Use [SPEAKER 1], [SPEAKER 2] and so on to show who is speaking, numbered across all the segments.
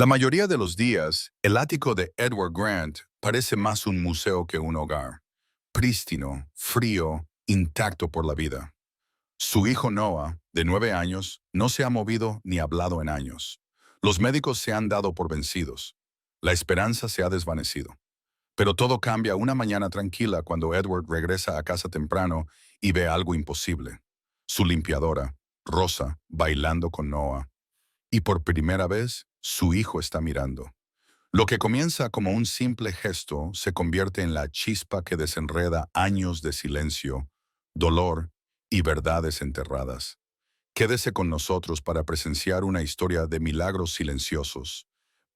[SPEAKER 1] La mayoría de los días, el ático de Edward Grant parece más un museo que un hogar. Prístino, frío, intacto por la vida. Su hijo Noah, de 9 años, no se ha movido ni hablado en años. Los médicos se han dado por vencidos. La esperanza se ha desvanecido. Pero todo cambia una mañana tranquila cuando Edward regresa a casa temprano y ve algo imposible. Su limpiadora, Rosa, bailando con Noah. Y por primera vez, su hijo está mirando. Lo que comienza como un simple gesto se convierte en la chispa que desenreda años de silencio, dolor y verdades enterradas. Quédese con nosotros para presenciar una historia de milagros silenciosos,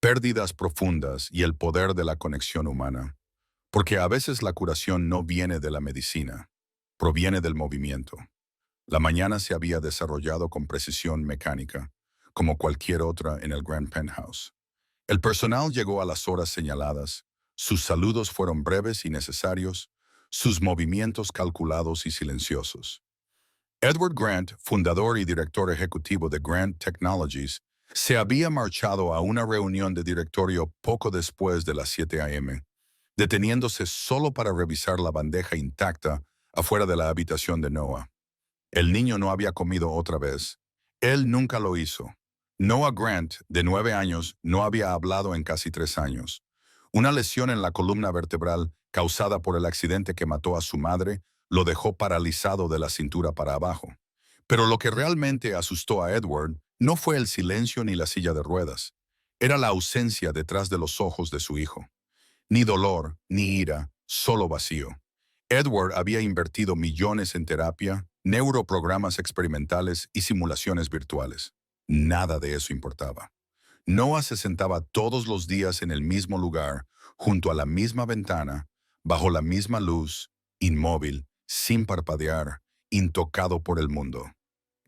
[SPEAKER 1] pérdidas profundas y el poder de la conexión humana. Porque a veces la curación no viene de la medicina, proviene del movimiento. La mañana se había desarrollado con precisión mecánica, como cualquier otra en el Grand Penthouse. El personal llegó a las horas señaladas, sus saludos fueron breves y necesarios, sus movimientos calculados y silenciosos. Edward Grant, fundador y director ejecutivo de Grant Technologies, se había marchado a una reunión de directorio poco después de las 7 a.m., deteniéndose solo para revisar la bandeja intacta afuera de la habitación de Noah. El niño no había comido otra vez. Él nunca lo hizo. Noah Grant, de 9 años, no había hablado en casi 3 años. Una lesión en la columna vertebral causada por el accidente que mató a su madre lo dejó paralizado de la cintura para abajo. Pero lo que realmente asustó a Edward no fue el silencio ni la silla de ruedas. Era la ausencia detrás de los ojos de su hijo. Ni dolor, ni ira, solo vacío. Edward había invertido millones en terapia, neuroprogramas experimentales y simulaciones virtuales. Nada de eso importaba. Noah se sentaba todos los días en el mismo lugar, junto a la misma ventana, bajo la misma luz, inmóvil, sin parpadear, intocado por el mundo.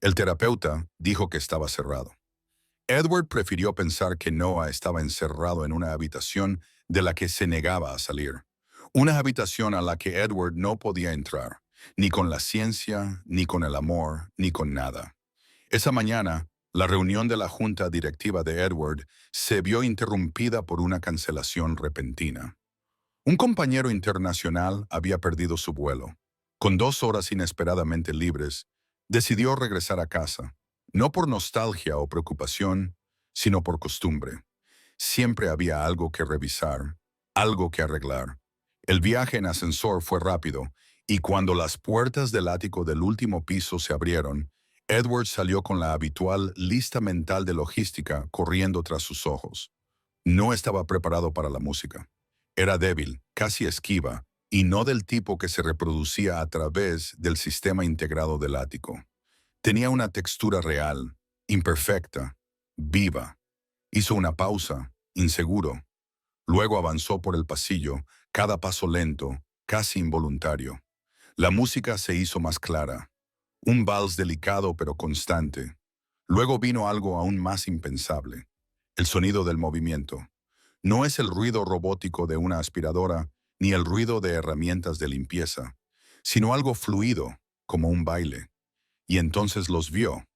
[SPEAKER 1] El terapeuta dijo que estaba cerrado. Edward prefirió pensar que Noah estaba encerrado en una habitación de la que se negaba a salir. Una habitación a la que Edward no podía entrar, ni con la ciencia, ni con el amor, ni con nada. Esa mañana, la reunión de la junta directiva de Edward se vio interrumpida por una cancelación repentina. Un compañero internacional había perdido su vuelo. Con 2 horas inesperadamente libres, decidió regresar a casa, no por nostalgia o preocupación, sino por costumbre. Siempre había algo que revisar, algo que arreglar. El viaje en ascensor fue rápido, y cuando las puertas del ático del último piso se abrieron, Edward salió con la habitual lista mental de logística corriendo tras sus ojos. No estaba preparado para la música. Era débil, casi esquiva, y no del tipo que se reproducía a través del sistema integrado del ático. Tenía una textura real, imperfecta, viva. Hizo una pausa, inseguro. Luego avanzó por el pasillo, cada paso lento, casi involuntario. La música se hizo más clara. Un vals delicado pero constante. Luego vino algo aún más impensable. El sonido del movimiento. No es el ruido robótico de una aspiradora, ni el ruido de herramientas de limpieza, sino algo fluido, como un baile. Y entonces los vio.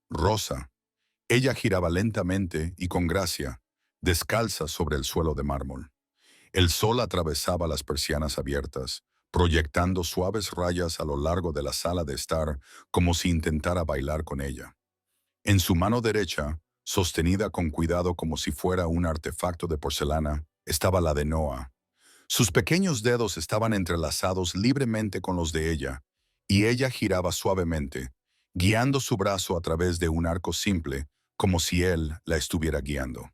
[SPEAKER 1] Rosa. Ella giraba lentamente y con gracia, descalza sobre el suelo de mármol. El sol atravesaba las persianas abiertas, proyectando suaves rayas a lo largo de la sala de estar, como si intentara bailar con ella. En su mano derecha, sostenida con cuidado como si fuera un artefacto de porcelana, estaba la de Noah. Sus pequeños dedos estaban entrelazados libremente con los de ella, y ella giraba suavemente, guiando su brazo a través de un arco simple, como si él la estuviera guiando.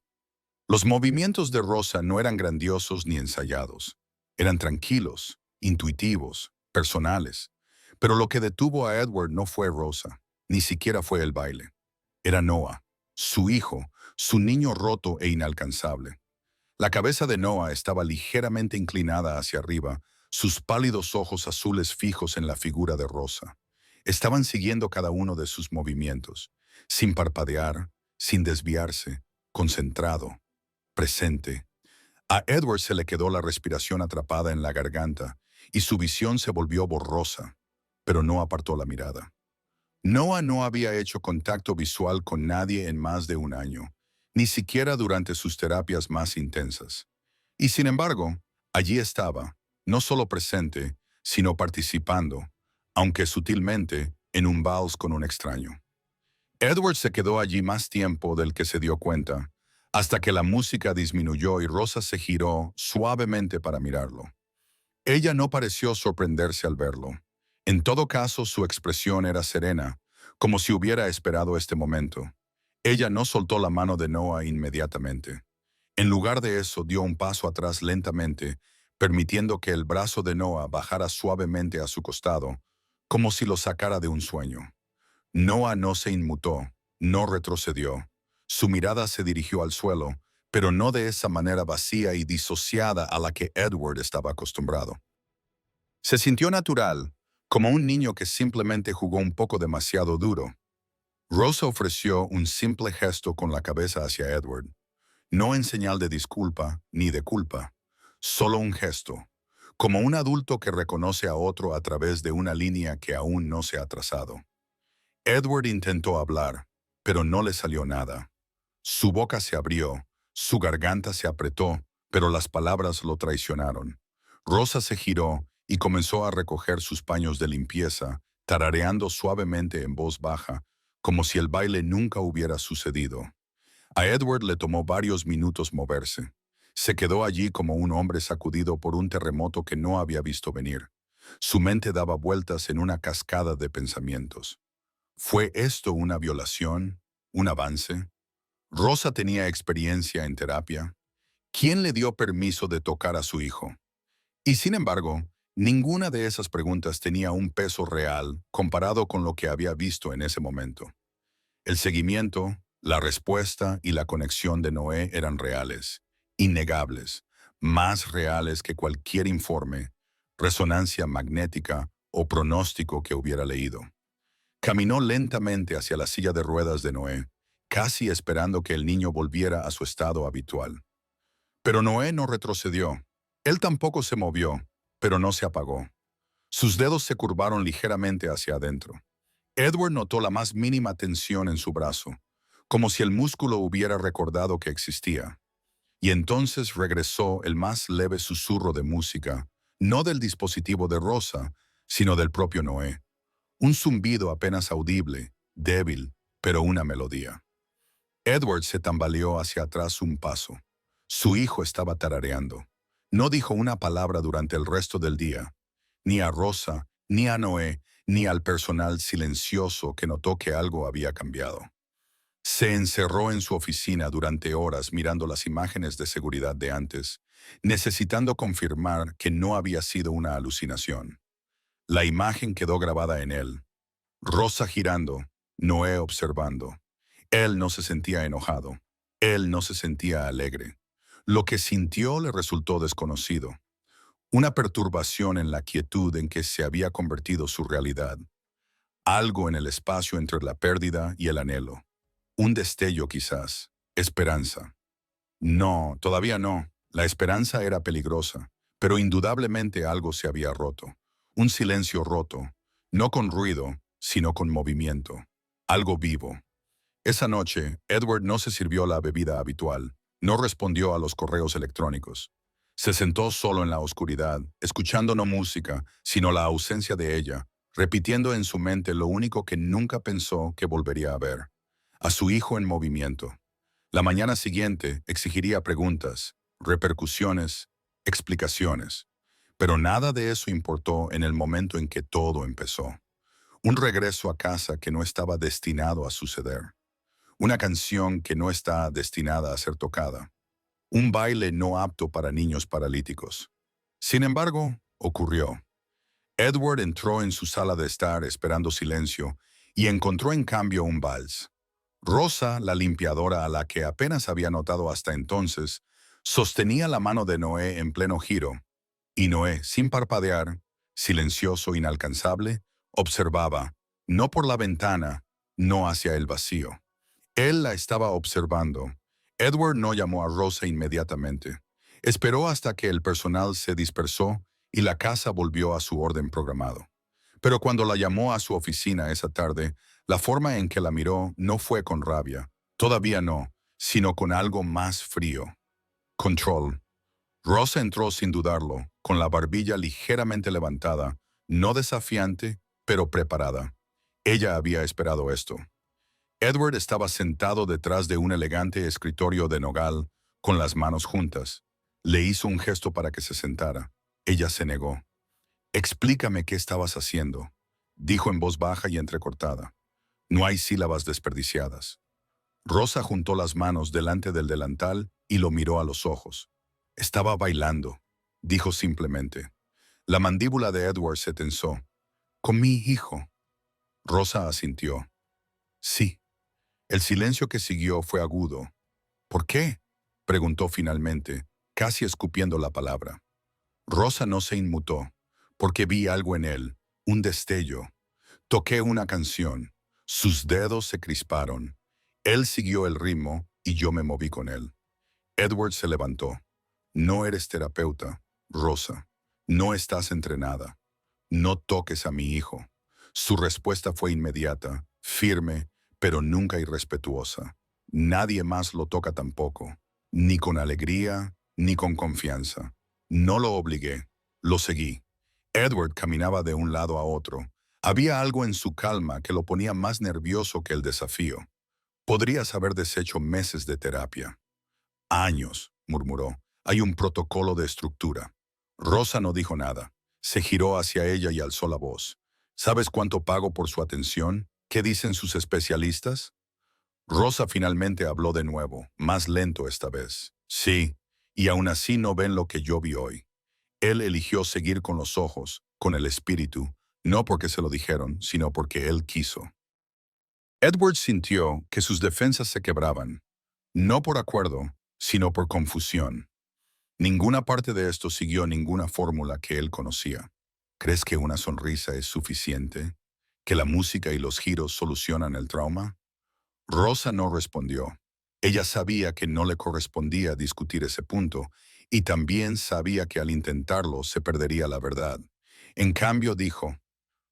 [SPEAKER 1] Los movimientos de Rosa no eran grandiosos ni ensayados. Eran tranquilos, intuitivos, personales. Pero lo que detuvo a Edward no fue Rosa, ni siquiera fue el baile. Era Noah, su hijo, su niño roto e inalcanzable. La cabeza de Noah estaba ligeramente inclinada hacia arriba, sus pálidos ojos azules fijos en la figura de Rosa. Estaban siguiendo cada uno de sus movimientos, sin parpadear, sin desviarse, concentrado, presente. A Edward se le quedó la respiración atrapada en la garganta y su visión se volvió borrosa, pero no apartó la mirada. Noah no había hecho contacto visual con nadie en más de un año, ni siquiera durante sus terapias más intensas. Y sin embargo, allí estaba, no solo presente, sino participando, aunque sutilmente, en un vals con un extraño. Edward se quedó allí más tiempo del que se dio cuenta, hasta que la música disminuyó y Rosa se giró suavemente para mirarlo. Ella no pareció sorprenderse al verlo. En todo caso, su expresión era serena, como si hubiera esperado este momento. Ella no soltó la mano de Noah inmediatamente. En lugar de eso, dio un paso atrás lentamente, permitiendo que el brazo de Noah bajara suavemente a su costado, como si lo sacara de un sueño. Noah no se inmutó, no retrocedió. Su mirada se dirigió al suelo, pero no de esa manera vacía y disociada a la que Edward estaba acostumbrado. Se sintió natural, como un niño que simplemente jugó un poco demasiado duro. Rosa ofreció un simple gesto con la cabeza hacia Edward, no en señal de disculpa ni de culpa, solo un gesto, como un adulto que reconoce a otro a través de una línea que aún no se ha trazado. Edward intentó hablar, pero no le salió nada. Su boca se abrió, su garganta se apretó, pero las palabras lo traicionaron. Rosa se giró y comenzó a recoger sus paños de limpieza, tarareando suavemente en voz baja, como si el baile nunca hubiera sucedido. A Edward le tomó varios minutos moverse. Se quedó allí como un hombre sacudido por un terremoto que no había visto venir. Su mente daba vueltas en una cascada de pensamientos. ¿Fue esto una violación? ¿Un avance? Rosa tenía experiencia en terapia. ¿Quién le dio permiso de tocar a su hijo? Y sin embargo, ninguna de esas preguntas tenía un peso real comparado con lo que había visto en ese momento. El seguimiento, la respuesta y la conexión de Noé eran reales, innegables, más reales que cualquier informe, resonancia magnética o pronóstico que hubiera leído. Caminó lentamente hacia la silla de ruedas de Noé, casi esperando que el niño volviera a su estado habitual. Pero Noé no retrocedió. Él tampoco se movió, pero no se apagó. Sus dedos se curvaron ligeramente hacia adentro. Edward notó la más mínima tensión en su brazo, como si el músculo hubiera recordado que existía. Y entonces regresó el más leve susurro de música, no del dispositivo de Rosa, sino del propio Noé. Un zumbido apenas audible, débil, pero una melodía. Edward se tambaleó hacia atrás un paso. Su hijo estaba tarareando. No dijo una palabra durante el resto del día, ni a Rosa, ni a Noé, ni al personal silencioso que notó que algo había cambiado. Se encerró en su oficina durante horas mirando las imágenes de seguridad de antes, necesitando confirmar que no había sido una alucinación. La imagen quedó grabada en él. Rosa girando, Noé observando. Él no se sentía enojado. Él no se sentía alegre. Lo que sintió le resultó desconocido. Una perturbación en la quietud en que se había convertido su realidad. Algo en el espacio entre la pérdida y el anhelo. Un destello quizás. Esperanza. No, todavía no. La esperanza era peligrosa, pero indudablemente algo se había roto. Un silencio roto, no con ruido, sino con movimiento. Algo vivo. Esa noche, Edward no se sirvió la bebida habitual, no respondió a los correos electrónicos. Se sentó solo en la oscuridad, escuchando no música, sino la ausencia de ella, repitiendo en su mente lo único que nunca pensó que volvería a ver. A su hijo en movimiento. La mañana siguiente exigiría preguntas, repercusiones, explicaciones. Pero nada de eso importó en el momento en que todo empezó. Un regreso a casa que no estaba destinado a suceder. Una canción que no está destinada a ser tocada. Un baile no apto para niños paralíticos. Sin embargo, ocurrió. Edward entró en su sala de estar esperando silencio y encontró en cambio un vals. Rosa, la limpiadora a la que apenas había notado hasta entonces, sostenía la mano de Noé en pleno giro, y Noé, sin parpadear, silencioso, inalcanzable, observaba, no por la ventana, no hacia el vacío. Él la estaba observando. Edward no llamó a Rosa inmediatamente. Esperó hasta que el personal se dispersó y la casa volvió a su orden programado. Pero cuando la llamó a su oficina esa tarde, la forma en que la miró no fue con rabia. Todavía no, sino con algo más frío. Control. Rosa entró sin dudarlo, con la barbilla ligeramente levantada, no desafiante, pero preparada. Ella había esperado esto. Edward estaba sentado detrás de un elegante escritorio de nogal, con las manos juntas. Le hizo un gesto para que se sentara. Ella se negó. «Explícame qué estabas haciendo», dijo en voz baja y entrecortada. No hay sílabas desperdiciadas. Rosa juntó las manos delante del delantal y lo miró a los ojos. «Estaba bailando», dijo simplemente. La mandíbula de Edward se tensó. «Con mi hijo». Rosa asintió. «Sí». El silencio que siguió fue agudo. «¿Por qué?», preguntó finalmente, casi escupiendo la palabra. Rosa no se inmutó, porque vi algo en él, un destello. Toqué una canción. Sus dedos se crisparon. Él siguió el ritmo y yo me moví con él. Edward se levantó. «No eres terapeuta, Rosa. No estás entrenada. No toques a mi hijo». Su respuesta fue inmediata, firme, pero nunca irrespetuosa. «Nadie más lo toca tampoco, ni con alegría, ni con confianza». No lo obligué, lo seguí. Edward caminaba de un lado a otro. Había algo en su calma que lo ponía más nervioso que el desafío. Podrías haber deshecho meses de terapia. «Años», murmuró. «Hay un protocolo de estructura». Rosa no dijo nada. Se giró hacia ella y alzó la voz. «¿Sabes cuánto pago por su atención? ¿Qué dicen sus especialistas?». Rosa finalmente habló de nuevo, más lento esta vez. «Sí, y aún así no ven lo que yo vi hoy». Él eligió seguir con los ojos, con el espíritu, no porque se lo dijeron, sino porque él quiso. Edward sintió que sus defensas se quebraban, no por acuerdo, sino por confusión. Ninguna parte de esto siguió ninguna fórmula que él conocía. «¿Crees que una sonrisa es suficiente? ¿Que la música y los giros solucionan el trauma?». Rosa no respondió. Ella sabía que no le correspondía discutir ese punto, y también sabía que al intentarlo se perdería la verdad. En cambio dijo: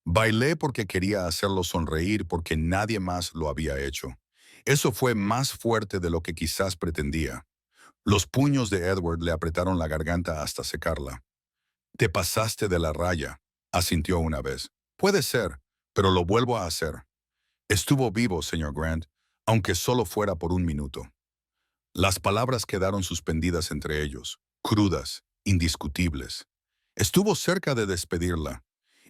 [SPEAKER 1] «Bailé porque quería hacerlo sonreír porque nadie más lo había hecho». Eso fue más fuerte de lo que quizás pretendía. Los puños de Edward le apretaron la garganta hasta secarla. «Te pasaste de la raya», asintió una vez. «Puede ser, pero lo vuelvo a hacer». «Estuvo vivo, señor Grant, aunque solo fuera por un minuto». Las palabras quedaron suspendidas entre ellos, crudas, indiscutibles. Estuvo cerca de despedirla.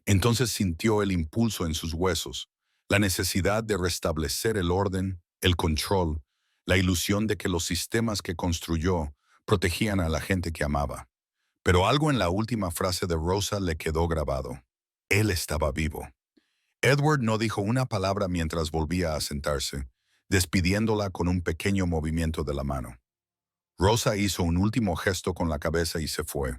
[SPEAKER 1] Entonces sintió el impulso en sus huesos, la necesidad de restablecer el orden, el control, la ilusión de que los sistemas que construyó protegían a la gente que amaba. Pero algo en la última frase de Rosa le quedó grabado. Él estaba vivo. Edward no dijo una palabra mientras volvía a sentarse, despidiéndola con un pequeño movimiento de la mano. Rosa hizo un último gesto con la cabeza y se fue.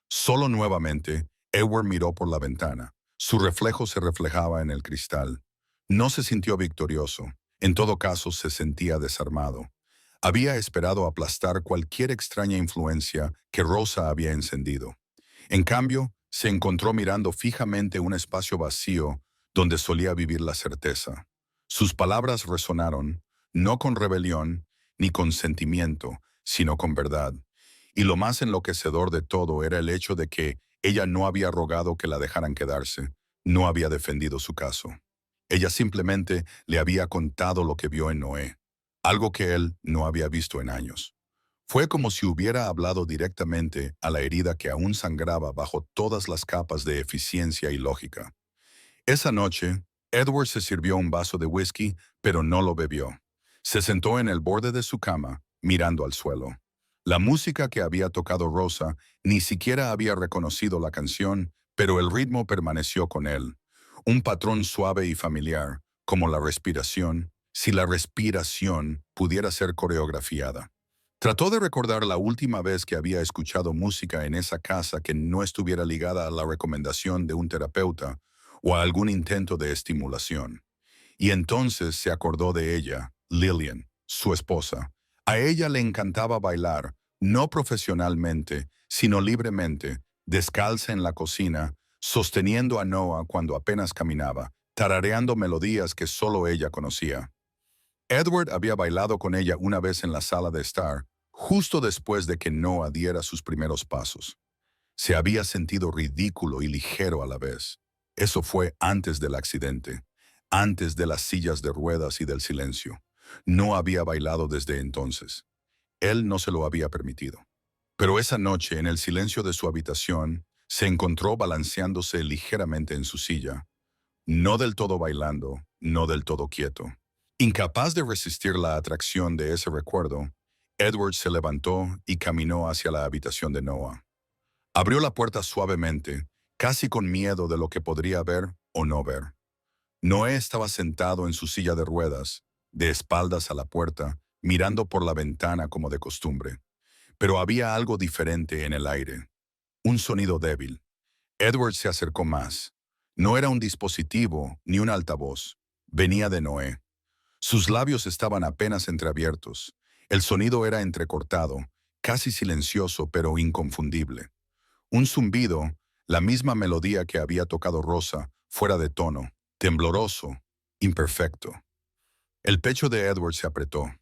[SPEAKER 1] Solo nuevamente, Edward miró por la ventana. Su reflejo se reflejaba en el cristal. No se sintió victorioso. En todo caso, se sentía desarmado. Había esperado aplastar cualquier extraña influencia que Rosa había encendido. En cambio, se encontró mirando fijamente un espacio vacío donde solía vivir la certeza. Sus palabras resonaron, no con rebelión ni con sentimiento, sino con verdad. Y lo más enloquecedor de todo era el hecho de que ella no había rogado que la dejaran quedarse, no había defendido su caso. Ella simplemente le había contado lo que vio en Noé, algo que él no había visto en años. Fue como si hubiera hablado directamente a la herida que aún sangraba bajo todas las capas de eficiencia y lógica. Esa noche, Edward se sirvió un vaso de whisky, pero no lo bebió. Se sentó en el borde de su cama, mirando al suelo. La música que había tocado Rosa ni siquiera había reconocido la canción, pero el ritmo permaneció con él. Un patrón suave y familiar, como la respiración, si la respiración pudiera ser coreografiada. Trató de recordar la última vez que había escuchado música en esa casa que no estuviera ligada a la recomendación de un terapeuta o a algún intento de estimulación. Y entonces se acordó de ella, Lillian, su esposa. A ella le encantaba bailar, no profesionalmente, sino libremente, descalza en la cocina, sosteniendo a Noah cuando apenas caminaba, tarareando melodías que solo ella conocía. Edward había bailado con ella una vez en la sala de estar, justo después de que Noah diera sus primeros pasos. Se había sentido ridículo y ligero a la vez. Eso fue antes del accidente, antes de las sillas de ruedas y del silencio. No había bailado desde entonces. Él no se lo había permitido. Pero esa noche, en el silencio de su habitación, se encontró balanceándose ligeramente en su silla, no del todo bailando, no del todo quieto. Incapaz de resistir la atracción de ese recuerdo, Edward se levantó y caminó hacia la habitación de Noah. Abrió la puerta suavemente, casi con miedo de lo que podría ver o no ver. Noé estaba sentado en su silla de ruedas, de espaldas a la puerta, mirando por la ventana como de costumbre. Pero había algo diferente en el aire. Un sonido débil. Edward se acercó más. No era un dispositivo ni un altavoz. Venía de Noé. Sus labios estaban apenas entreabiertos. El sonido era entrecortado, casi silencioso pero inconfundible. Un zumbido, la misma melodía que había tocado Rosa, fuera de tono, tembloroso, imperfecto. El pecho de Edward se apretó.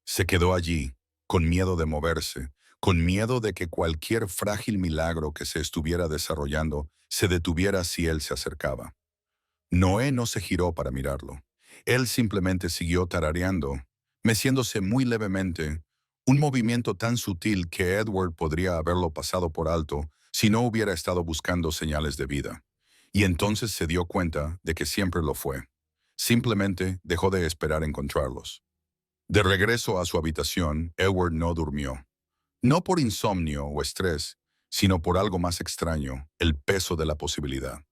[SPEAKER 1] Se quedó allí, con miedo de moverse, con miedo de que cualquier frágil milagro que se estuviera desarrollando se detuviera si él se acercaba. Noé no se giró para mirarlo. Él simplemente siguió tarareando, meciéndose muy levemente, un movimiento tan sutil que Edward podría haberlo pasado por alto si no hubiera estado buscando señales de vida. Y entonces se dio cuenta de que siempre lo fue. Simplemente dejó de esperar encontrarlos. De regreso a su habitación, Edward no durmió. No por insomnio o estrés, sino por algo más extraño, el peso de la posibilidad.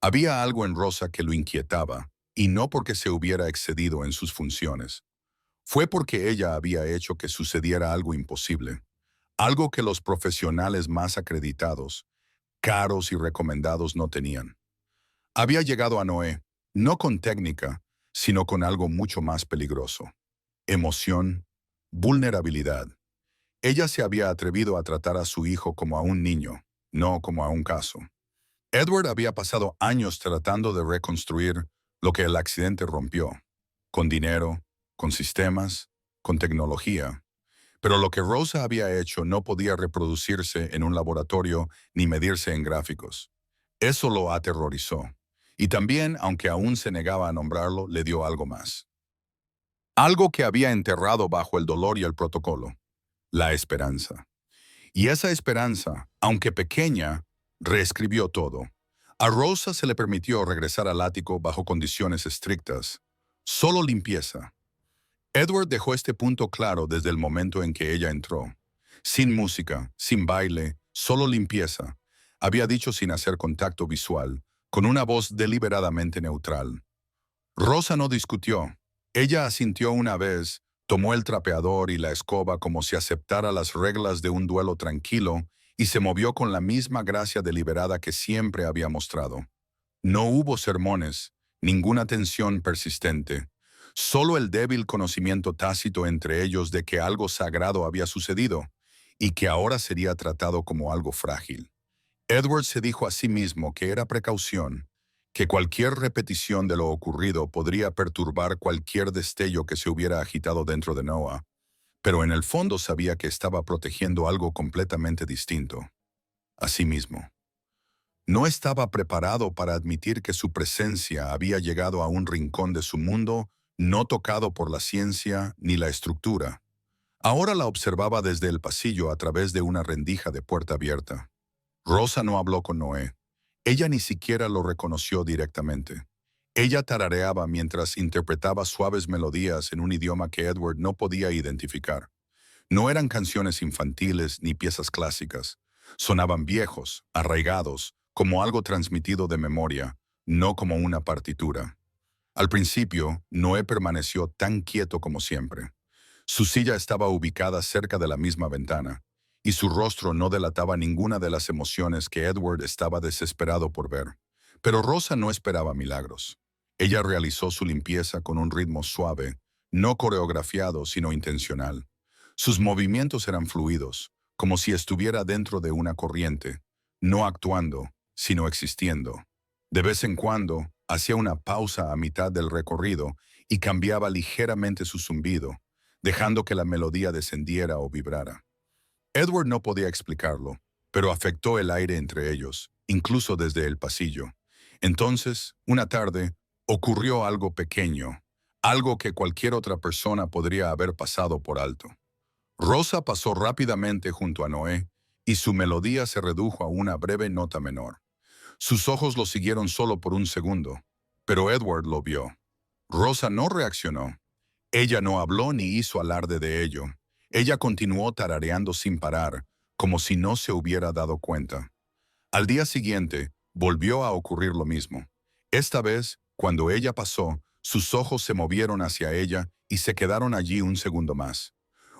[SPEAKER 1] Había algo en Rosa que lo inquietaba, y no porque se hubiera excedido en sus funciones. Fue porque ella había hecho que sucediera algo imposible, algo que los profesionales más acreditados, caros y recomendados no tenían. Había llegado a Noé, no con técnica, sino con algo mucho más peligroso. Emoción, vulnerabilidad. Ella se había atrevido a tratar a su hijo como a un niño, no como a un caso. Edward había pasado años tratando de reconstruir lo que el accidente rompió, con dinero, con sistemas, con tecnología. Pero lo que Rosa había hecho no podía reproducirse en un laboratorio ni medirse en gráficos. Eso lo aterrorizó. Y también, aunque aún se negaba a nombrarlo, le dio algo más. Algo que había enterrado bajo el dolor y el protocolo, la esperanza. Y esa esperanza, aunque pequeña, reescribió todo. A Rosa se le permitió regresar al ático bajo condiciones estrictas. Solo limpieza. Edward dejó este punto claro desde el momento en que ella entró. Sin música, sin baile, solo limpieza. Había dicho sin hacer contacto visual, con una voz deliberadamente neutral. Rosa no discutió. Ella asintió una vez, tomó el trapeador y la escoba como si aceptara las reglas de un duelo tranquilo y se movió con la misma gracia deliberada que siempre había mostrado. No hubo sermones, ninguna tensión persistente, solo el débil conocimiento tácito entre ellos de que algo sagrado había sucedido y que ahora sería tratado como algo frágil. Edward se dijo a sí mismo que era precaución, que cualquier repetición de lo ocurrido podría perturbar cualquier destello que se hubiera agitado dentro de Noah, pero en el fondo sabía que estaba protegiendo algo completamente distinto, a sí mismo. No estaba preparado para admitir que su presencia había llegado a un rincón de su mundo no tocado por la ciencia ni la estructura. Ahora la observaba desde el pasillo a través de una rendija de puerta abierta. Rosa no habló con Noé. Ella ni siquiera lo reconoció directamente. Ella tarareaba mientras interpretaba suaves melodías en un idioma que Edward no podía identificar. No eran canciones infantiles ni piezas clásicas. Sonaban viejos, arraigados, como algo transmitido de memoria, no como una partitura. Al principio, Noé permaneció tan quieto como siempre. Su silla estaba ubicada cerca de la misma ventana, y su rostro no delataba ninguna de las emociones que Edward estaba desesperado por ver. Pero Rosa no esperaba milagros. Ella realizó su limpieza con un ritmo suave, no coreografiado sino intencional. Sus movimientos eran fluidos, como si estuviera dentro de una corriente, no actuando, sino existiendo. De vez en cuando, hacía una pausa a mitad del recorrido y cambiaba ligeramente su zumbido, dejando que la melodía descendiera o vibrara. Edward no podía explicarlo, pero afectó el aire entre ellos, incluso desde el pasillo. Entonces, una tarde, ocurrió algo pequeño, algo que cualquier otra persona podría haber pasado por alto. Rosa pasó rápidamente junto a Noé, y su melodía se redujo a una breve nota menor. Sus ojos lo siguieron solo por un segundo, pero Edward lo vio. Rosa no reaccionó. Ella no habló ni hizo alarde de ello. Ella continuó tarareando sin parar, como si no se hubiera dado cuenta. Al día siguiente, volvió a ocurrir lo mismo. Esta vez, cuando ella pasó, sus ojos se movieron hacia ella y se quedaron allí un segundo más.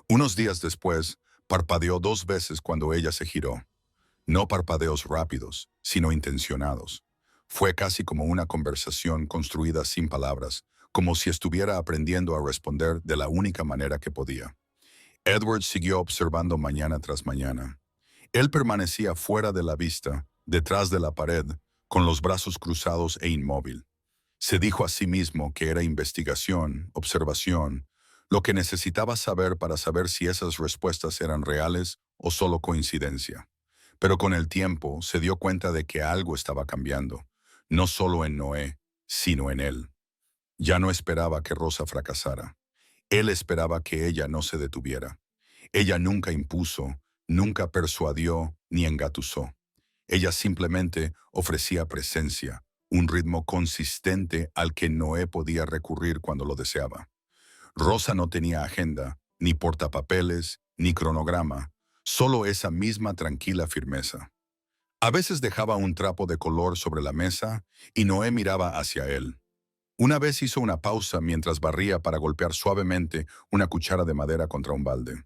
[SPEAKER 1] Unos días después, parpadeó 2 veces cuando ella se giró. No parpadeos rápidos, sino intencionados. Fue casi como una conversación construida sin palabras, como si estuviera aprendiendo a responder de la única manera que podía. Edward siguió observando mañana tras mañana. Él permanecía fuera de la vista, detrás de la pared, con los brazos cruzados e inmóvil. Se dijo a sí mismo que era investigación, observación, lo que necesitaba saber para saber si esas respuestas eran reales o solo coincidencia. Pero con el tiempo se dio cuenta de que algo estaba cambiando, no solo en Noé, sino en él. Ya no esperaba que Rosa fracasara. Él esperaba que ella no se detuviera. Ella nunca impuso, nunca persuadió ni engatusó. Ella simplemente ofrecía presencia, un ritmo consistente al que Noé podía recurrir cuando lo deseaba. Rosa no tenía agenda, ni portapapeles, ni cronograma, solo esa misma tranquila firmeza. A veces dejaba un trapo de color sobre la mesa y Noé miraba hacia él. Una vez hizo una pausa mientras barría para golpear suavemente una cuchara de madera contra un balde.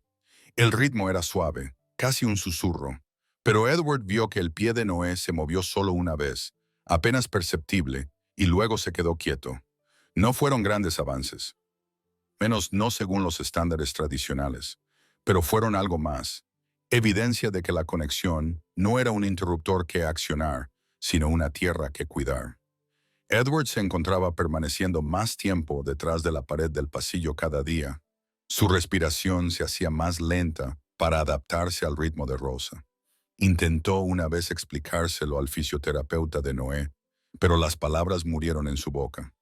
[SPEAKER 1] El ritmo era suave, casi un susurro, pero Edward vio que el pie de Noé se movió solo una vez, apenas perceptible, y luego se quedó quieto. No fueron grandes avances, menos no según los estándares tradicionales, pero fueron algo más, evidencia de que la conexión no era un interruptor que accionar, sino una tierra que cuidar. Edward se encontraba permaneciendo más tiempo detrás de la pared del pasillo cada día. Su respiración se hacía más lenta para adaptarse al ritmo de Rosa. Intentó una vez explicárselo al fisioterapeuta de Noé, pero las palabras murieron en su boca.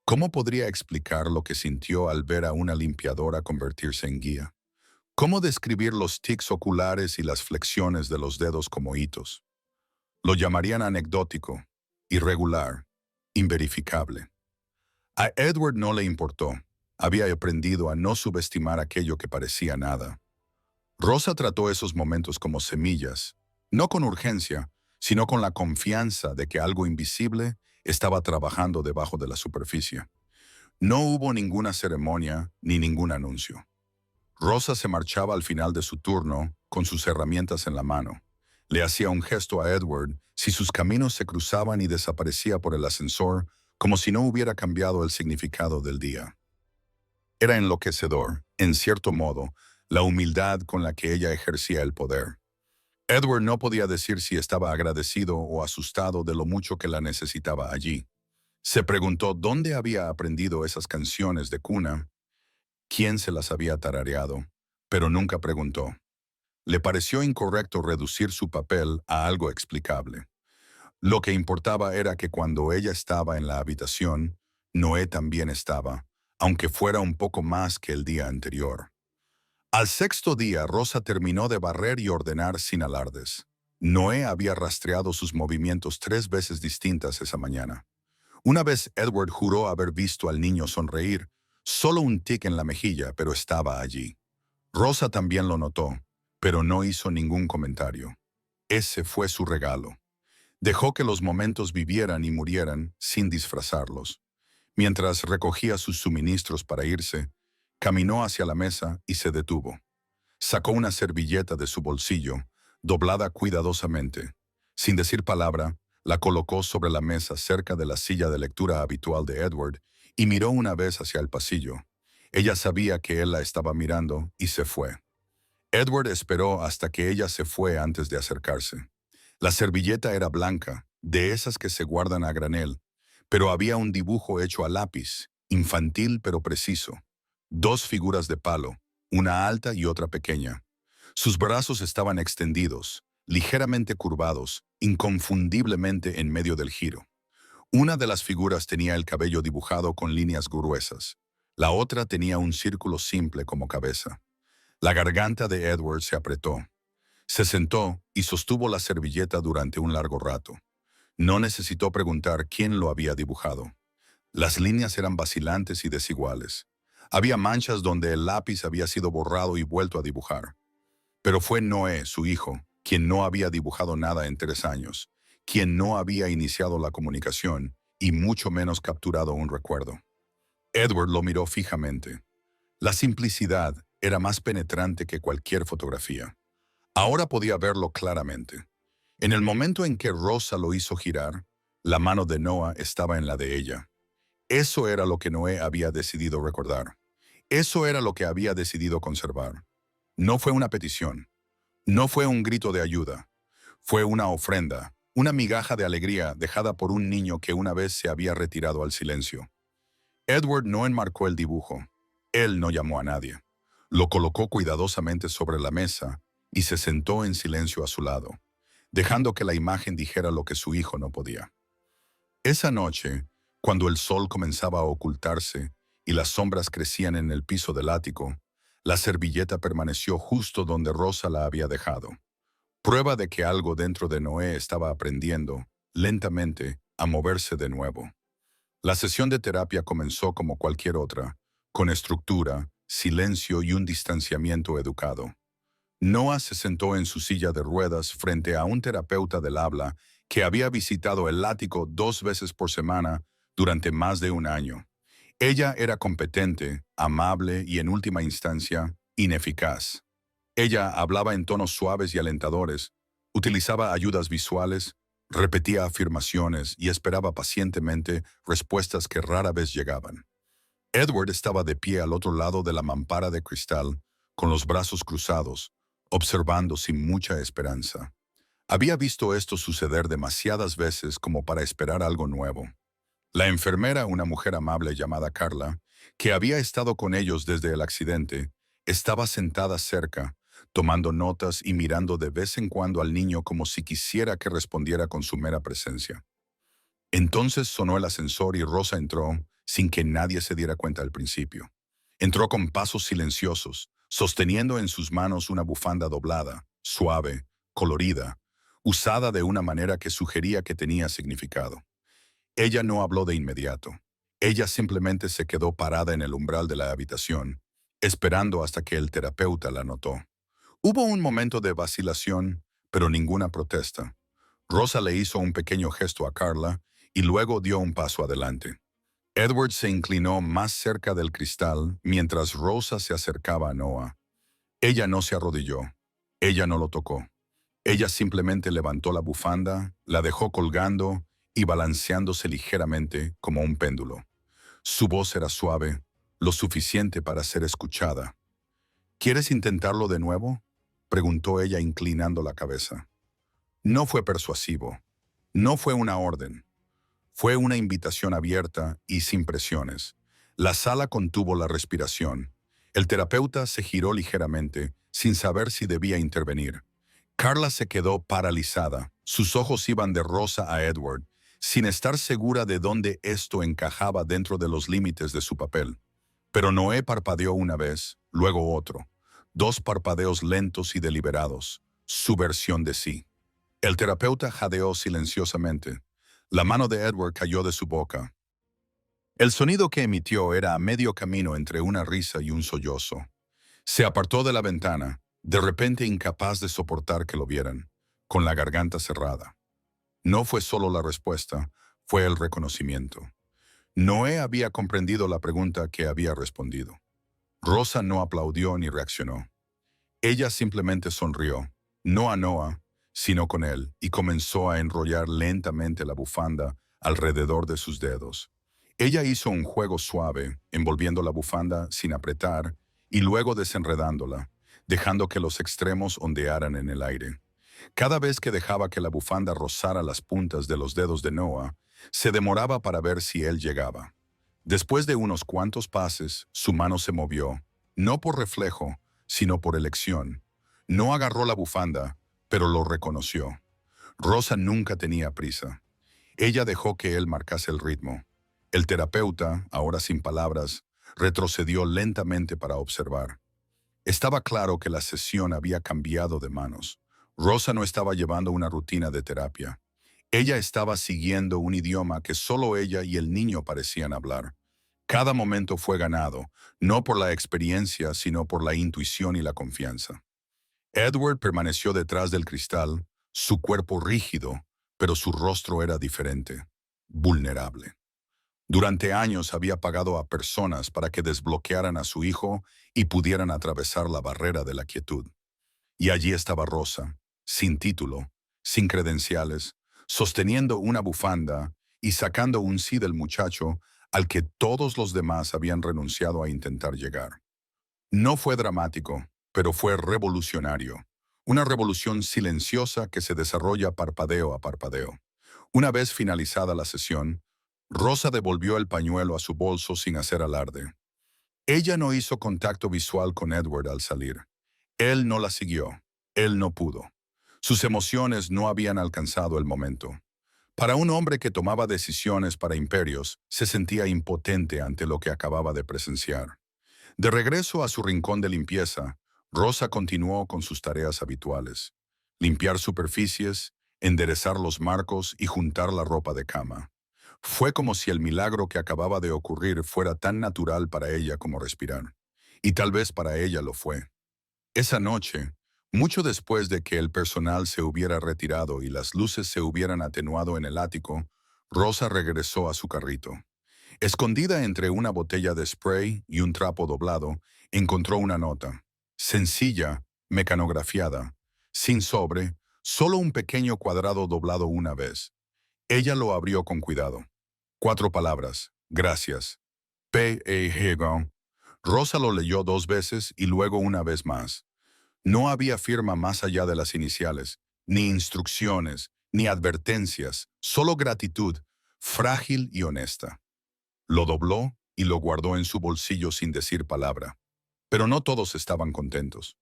[SPEAKER 1] ¿Cómo podría explicar lo que sintió al ver a una limpiadora convertirse en guía? ¿Cómo describir los tics oculares y las flexiones de los dedos como hitos? Lo llamarían anecdótico, irregular, inverificable. A Edward no le importó. Había aprendido a no subestimar aquello que parecía nada. Rosa trató esos momentos como semillas, no con urgencia, sino con la confianza de que algo invisible estaba trabajando debajo de la superficie. No hubo ninguna ceremonia ni ningún anuncio. Rosa se marchaba al final de su turno con sus herramientas en la mano. Le hacía un gesto a Edward si sus caminos se cruzaban y desaparecía por el ascensor, como si no hubiera cambiado el significado del día. Era enloquecedor, en cierto modo, la humildad con la que ella ejercía el poder. Edward no podía decir si estaba agradecido o asustado de lo mucho que la necesitaba allí. Se preguntó dónde había aprendido esas canciones de cuna, quién se las había tarareado, pero nunca preguntó. Le pareció incorrecto reducir su papel a algo explicable. Lo que importaba era que cuando ella estaba en la habitación, Noé también estaba, aunque fuera un poco más que el día anterior. Al sexto día, Rosa terminó de barrer y ordenar sin alardes. Noé había rastreado sus movimientos 3 veces distintas esa mañana. Una vez Edward juró haber visto al niño sonreír, solo un tic en la mejilla, pero estaba allí. Rosa también lo notó, pero no hizo ningún comentario. Ese fue su regalo. Dejó que los momentos vivieran y murieran sin disfrazarlos. Mientras recogía sus suministros para irse, caminó hacia la mesa y se detuvo. Sacó una servilleta de su bolsillo, doblada cuidadosamente. Sin decir palabra, la colocó sobre la mesa cerca de la silla de lectura habitual de Edward y miró una vez hacia el pasillo. Ella sabía que él la estaba mirando y se fue. Edward esperó hasta que ella se fue antes de acercarse. La servilleta era blanca, de esas que se guardan a granel, pero había un dibujo hecho a lápiz infantil pero preciso. Dos figuras de palo, una alta y otra pequeña. Sus brazos estaban extendidos, ligeramente curvados, inconfundiblemente en medio del giro. Una de las figuras tenía el cabello dibujado con líneas gruesas. La otra tenía un círculo simple como cabeza. La garganta de Edward se apretó. Se sentó y sostuvo la servilleta durante un largo rato. No necesitó preguntar quién lo había dibujado. Las líneas eran vacilantes y desiguales. Había manchas donde el lápiz había sido borrado y vuelto a dibujar. Pero fue Noé, su hijo, quien no había dibujado nada en 3 años, quien no había iniciado la comunicación y mucho menos capturado un recuerdo. Edward lo miró fijamente. La simplicidad era más penetrante que cualquier fotografía. Ahora podía verlo claramente. En el momento en que Rosa lo hizo girar, la mano de Noah estaba en la de ella. Eso era lo que Noé había decidido recordar. Eso era lo que había decidido conservar. No fue una petición. No fue un grito de ayuda. Fue una ofrenda, una migaja de alegría dejada por un niño que una vez se había retirado al silencio. Edward no enmarcó el dibujo. Él no llamó a nadie. Lo colocó cuidadosamente sobre la mesa y se sentó en silencio a su lado, dejando que la imagen dijera lo que su hijo no podía. Esa noche, cuando el sol comenzaba a ocultarse y las sombras crecían en el piso del ático, la servilleta permaneció justo donde Rosa la había dejado. Prueba de que algo dentro de Noé estaba aprendiendo, lentamente, a moverse de nuevo. La sesión de terapia comenzó como cualquier otra, con estructura, silencio y un distanciamiento educado. Noah se sentó en su silla de ruedas frente a un terapeuta del habla que había visitado el ático 2 veces por semana durante más de un año. Ella era competente, amable y en última instancia, ineficaz. Ella hablaba en tonos suaves y alentadores, utilizaba ayudas visuales, repetía afirmaciones y esperaba pacientemente respuestas que rara vez llegaban. Edward estaba de pie al otro lado de la mampara de cristal, con los brazos cruzados, observando sin mucha esperanza. Había visto esto suceder demasiadas veces como para esperar algo nuevo. La enfermera, una mujer amable llamada Carla, que había estado con ellos desde el accidente, estaba sentada cerca, tomando notas y mirando de vez en cuando al niño como si quisiera que respondiera con su mera presencia. Entonces sonó el ascensor y Rosa entró, sin que nadie se diera cuenta al principio. Entró con pasos silenciosos, sosteniendo en sus manos una bufanda doblada, suave, colorida, usada de una manera que sugería que tenía significado. Ella no habló de inmediato. Ella simplemente se quedó parada en el umbral de la habitación, esperando hasta que el terapeuta la notó. Hubo un momento de vacilación, pero ninguna protesta. Rosa le hizo un pequeño gesto a Carla y luego dio un paso adelante. Edward se inclinó más cerca del cristal mientras Rosa se acercaba a Noah. Ella no se arrodilló. Ella no lo tocó. Ella simplemente levantó la bufanda, la dejó colgando y balanceándose ligeramente como un péndulo. Su voz era suave, lo suficiente para ser escuchada. ¿Quieres intentarlo de nuevo?, preguntó ella inclinando la cabeza. No fue persuasivo. No fue una orden. Fue una invitación abierta y sin presiones. La sala contuvo la respiración. El terapeuta se giró ligeramente, sin saber si debía intervenir. Carla se quedó paralizada. Sus ojos iban de Rosa a Edward, sin estar segura de dónde esto encajaba dentro de los límites de su papel. Pero Noé parpadeó una vez, luego otro. 2 parpadeos lentos y deliberados. Su versión de sí. El terapeuta jadeó silenciosamente. La mano de Edward cayó de su boca. El sonido que emitió era a medio camino entre una risa y un sollozo. Se apartó de la ventana, de repente incapaz de soportar que lo vieran, con la garganta cerrada. No fue solo la respuesta, fue el reconocimiento. Noé había comprendido la pregunta que había respondido. Rosa no aplaudió ni reaccionó. Ella simplemente sonrió, no a Noah, sino con él, y comenzó a enrollar lentamente la bufanda alrededor de sus dedos. Ella hizo un juego suave, envolviendo la bufanda sin apretar y luego desenredándola, dejando que los extremos ondearan en el aire. Cada vez que dejaba que la bufanda rozara las puntas de los dedos de Noah, se demoraba para ver si él llegaba. Después de unos cuantos pases, su mano se movió, no por reflejo, sino por elección. No agarró la bufanda, pero lo reconoció. Rosa nunca tenía prisa. Ella dejó que él marcase el ritmo. El terapeuta, ahora sin palabras, retrocedió lentamente para observar. Estaba claro que la sesión había cambiado de manos. Rosa no estaba llevando una rutina de terapia. Ella estaba siguiendo un idioma que solo ella y el niño parecían hablar. Cada momento fue ganado, no por la experiencia, sino por la intuición y la confianza. Edward permaneció detrás del cristal, su cuerpo rígido, pero su rostro era diferente, vulnerable. Durante años había pagado a personas para que desbloquearan a su hijo y pudieran atravesar la barrera de la quietud. Y allí estaba Rosa, sin título, sin credenciales, sosteniendo una bufanda y sacando un sí del muchacho al que todos los demás habían renunciado a intentar llegar. No fue dramático, pero fue revolucionario. Una revolución silenciosa que se desarrolla parpadeo a parpadeo. Una vez finalizada la sesión, Rosa devolvió el pañuelo a su bolso sin hacer alarde. Ella no hizo contacto visual con Edward al salir. Él no la siguió. Él no pudo. Sus emociones no habían alcanzado el momento. Para un hombre que tomaba decisiones para imperios, se sentía impotente ante lo que acababa de presenciar. De regreso a su rincón de limpieza, Rosa continuó con sus tareas habituales. Limpiar superficies, enderezar los marcos y juntar la ropa de cama. Fue como si el milagro que acababa de ocurrir fuera tan natural para ella como respirar. Y tal vez para ella lo fue. Esa noche, mucho después de que el personal se hubiera retirado y las luces se hubieran atenuado en el ático, Rosa regresó a su carrito. Escondida entre una botella de spray y un trapo doblado, encontró una nota. Sencilla, mecanografiada, sin sobre, solo un pequeño cuadrado doblado una vez. Ella lo abrió con cuidado. 4 palabras. Gracias. P.E. Rosa lo leyó 2 veces y luego una vez más. No había firma más allá de las iniciales, ni instrucciones, ni advertencias, solo gratitud, frágil y honesta. Lo dobló y lo guardó en su bolsillo sin decir palabra. Pero no todos estaban contentos.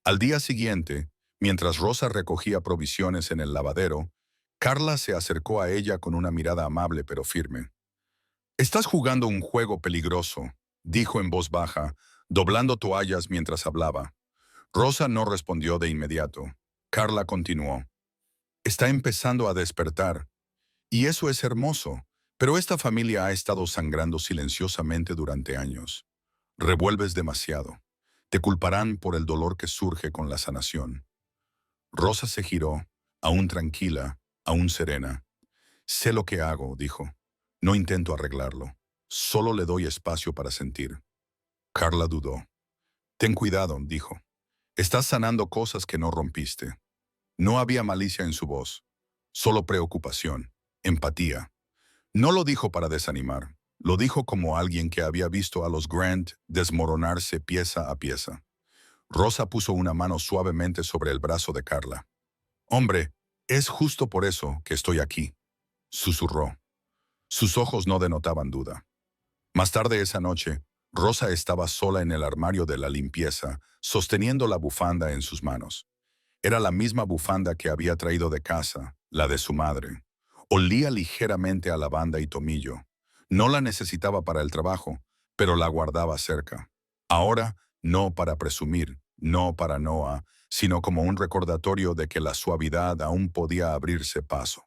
[SPEAKER 1] Al día siguiente, mientras Rosa recogía provisiones en el lavadero, Carla se acercó a ella con una mirada amable pero firme. «Estás jugando un juego peligroso», dijo en voz baja, doblando toallas mientras hablaba. Rosa no respondió de inmediato. Carla continuó. «Está empezando a despertar. Y eso es hermoso, pero esta familia ha estado sangrando silenciosamente durante años. Revuelves demasiado. Te culparán por el dolor que surge con la sanación». Rosa se giró, aún tranquila, aún serena. «Sé lo que hago», dijo. «No intento arreglarlo. Solo le doy espacio para sentir». Carla dudó. «Ten cuidado», dijo. «Estás sanando cosas que no rompiste». No había malicia en su voz, solo preocupación, empatía. No lo dijo para desanimar, lo dijo como alguien que había visto a los Grant desmoronarse pieza a pieza. Rosa puso una mano suavemente sobre el brazo de Carla. «Hombre, es justo por eso que estoy aquí», susurró. Sus ojos no denotaban duda. Más tarde esa noche, Rosa estaba sola en el armario de la limpieza, sosteniendo la bufanda en sus manos. Era la misma bufanda que había traído de casa, la de su madre. Olía ligeramente a lavanda y tomillo. No la necesitaba para el trabajo, pero la guardaba cerca. Ahora, no para presumir, no para Noah, sino como un recordatorio de que la suavidad aún podía abrirse paso.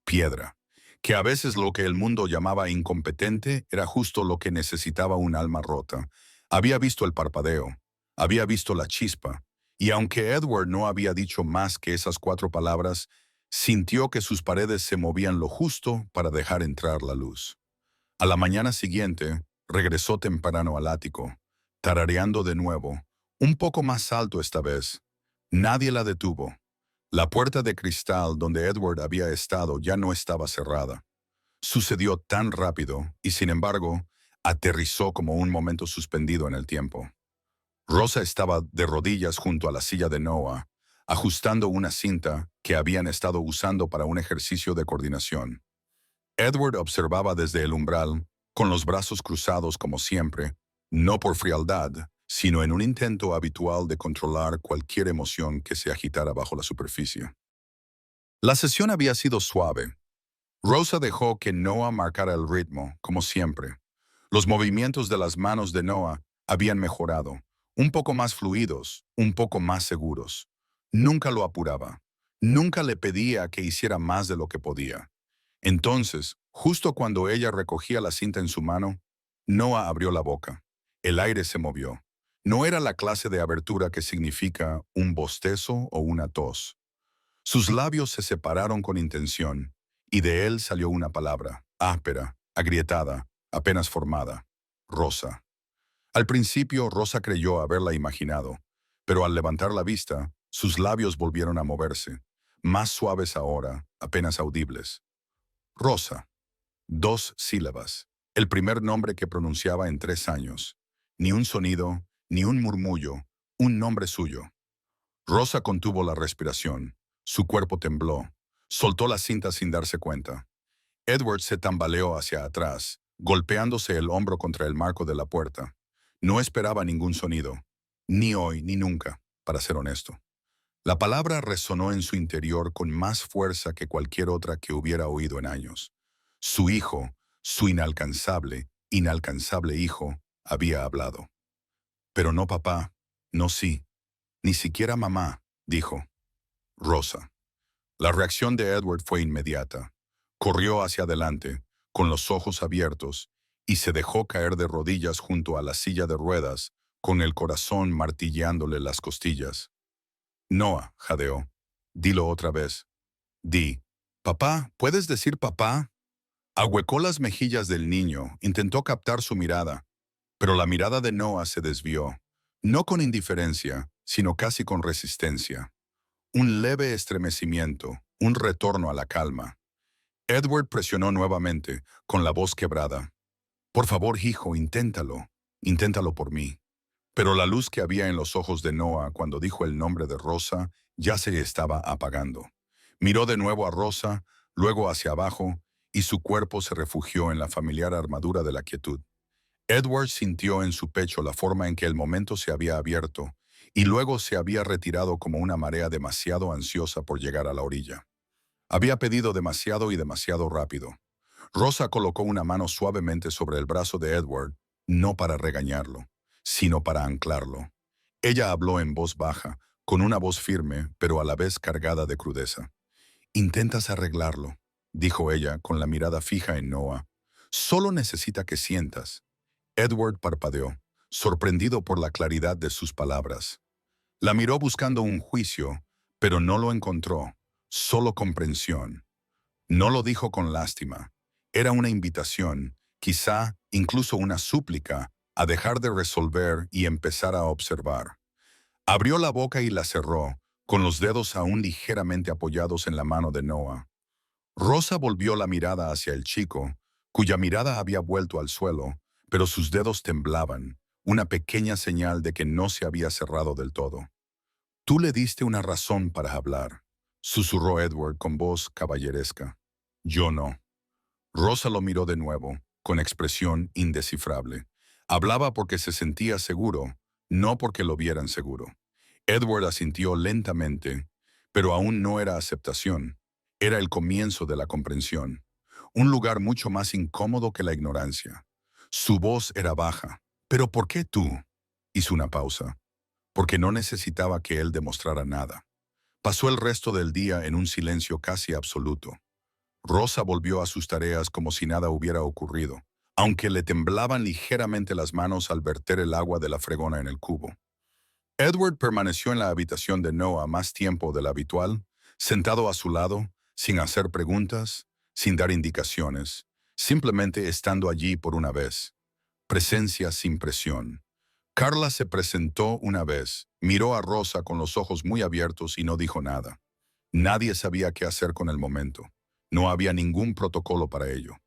[SPEAKER 1] Piedra. Que a veces lo que el mundo llamaba incompetente era justo lo que necesitaba un alma rota. Había visto el parpadeo, había visto la chispa, y aunque Edward no había dicho más que esas 4 palabras, sintió que sus paredes se movían lo justo para dejar entrar la luz. A la mañana siguiente, regresó temprano al ático, tarareando de nuevo, un poco más alto esta vez. Nadie la detuvo. La puerta de cristal donde Edward había estado ya no estaba cerrada. Sucedió tan rápido y, sin embargo, aterrizó como un momento suspendido en el tiempo. Rosa estaba de rodillas junto a la silla de Noah, ajustando una cinta que habían estado usando para un ejercicio de coordinación. Edward observaba desde el umbral, con los brazos cruzados como siempre, no por frialdad, sino en un intento habitual de controlar cualquier emoción que se agitara bajo la superficie. La sesión había sido suave. Rosa dejó que Noah marcara el ritmo, como siempre. Los movimientos de las manos de Noah habían mejorado, un poco más fluidos, un poco más seguros. Nunca lo apuraba. Nunca le pedía que hiciera más de lo que podía. Entonces, justo cuando ella recogía la cinta en su mano, Noah abrió la boca. El aire se movió. No era la clase de abertura que significa un bostezo o una tos. Sus labios se separaron con intención, y de él salió una palabra, áspera, agrietada, apenas formada: Rosa. Al principio, Rosa creyó haberla imaginado, pero al levantar la vista, sus labios volvieron a moverse, más suaves ahora, apenas audibles. Rosa. 2 sílabas. El primer nombre que pronunciaba en 3 años. Ni un sonido, ni un murmullo, un nombre suyo. Rosa contuvo la respiración. Su cuerpo tembló. Soltó la cinta sin darse cuenta. Edward se tambaleó hacia atrás, golpeándose el hombro contra el marco de la puerta. No esperaba ningún sonido. Ni hoy ni nunca, para ser honesto. La palabra resonó en su interior con más fuerza que cualquier otra que hubiera oído en años. Su hijo, su inalcanzable, inalcanzable hijo, había hablado. Pero no papá, no sí, ni siquiera mamá, dijo. Rosa. La reacción de Edward fue inmediata. Corrió hacia adelante, con los ojos abiertos, y se dejó caer de rodillas junto a la silla de ruedas, con el corazón martilleándole las costillas. Noah, jadeó. Dilo otra vez. Di. Papá, ¿puedes decir papá? Ahuecó las mejillas del niño, intentó captar su mirada, pero la mirada de Noah se desvió, no con indiferencia, sino casi con resistencia. Un leve estremecimiento, un retorno a la calma. Edward presionó nuevamente, con la voz quebrada. Por favor, hijo, inténtalo. Inténtalo por mí. Pero la luz que había en los ojos de Noah cuando dijo el nombre de Rosa ya se estaba apagando. Miró de nuevo a Rosa, luego hacia abajo, y su cuerpo se refugió en la familiar armadura de la quietud. Edward sintió en su pecho la forma en que el momento se había abierto, y luego se había retirado como una marea demasiado ansiosa por llegar a la orilla. Había pedido demasiado y demasiado rápido. Rosa colocó una mano suavemente sobre el brazo de Edward, no para regañarlo, sino para anclarlo. Ella habló en voz baja, con una voz firme, pero a la vez cargada de crudeza. «Intentas arreglarlo», dijo ella con la mirada fija en Noah. «Solo necesita que sientas». Edward parpadeó, sorprendido por la claridad de sus palabras. La miró buscando un juicio, pero no lo encontró, solo comprensión. No lo dijo con lástima. Era una invitación, quizá incluso una súplica, a dejar de resolver y empezar a observar. Abrió la boca y la cerró, con los dedos aún ligeramente apoyados en la mano de Noah. Rosa volvió la mirada hacia el chico, cuya mirada había vuelto al suelo, pero sus dedos temblaban, una pequeña señal de que no se había cerrado del todo. «Tú le diste una razón para hablar», susurró Edward con voz caballeresca. «Yo no». Rosa lo miró de nuevo, con expresión indescifrable. Hablaba porque se sentía seguro, no porque lo vieran seguro. Edward asintió lentamente, pero aún no era aceptación. Era el comienzo de la comprensión. Un lugar mucho más incómodo que la ignorancia. Su voz era baja. «¿Pero por qué tú?» Hizo una pausa. Porque no necesitaba que él demostrara nada. Pasó el resto del día en un silencio casi absoluto. Rosa volvió a sus tareas como si nada hubiera ocurrido, aunque le temblaban ligeramente las manos al verter el agua de la fregona en el cubo. Edward permaneció en la habitación de Noah más tiempo del habitual, sentado a su lado, sin hacer preguntas, sin dar indicaciones, simplemente estando allí por una vez. Presencia sin presión. Carla se presentó una vez, miró a Rosa con los ojos muy abiertos y no dijo nada. Nadie sabía qué hacer con el momento. No había ningún protocolo para ello.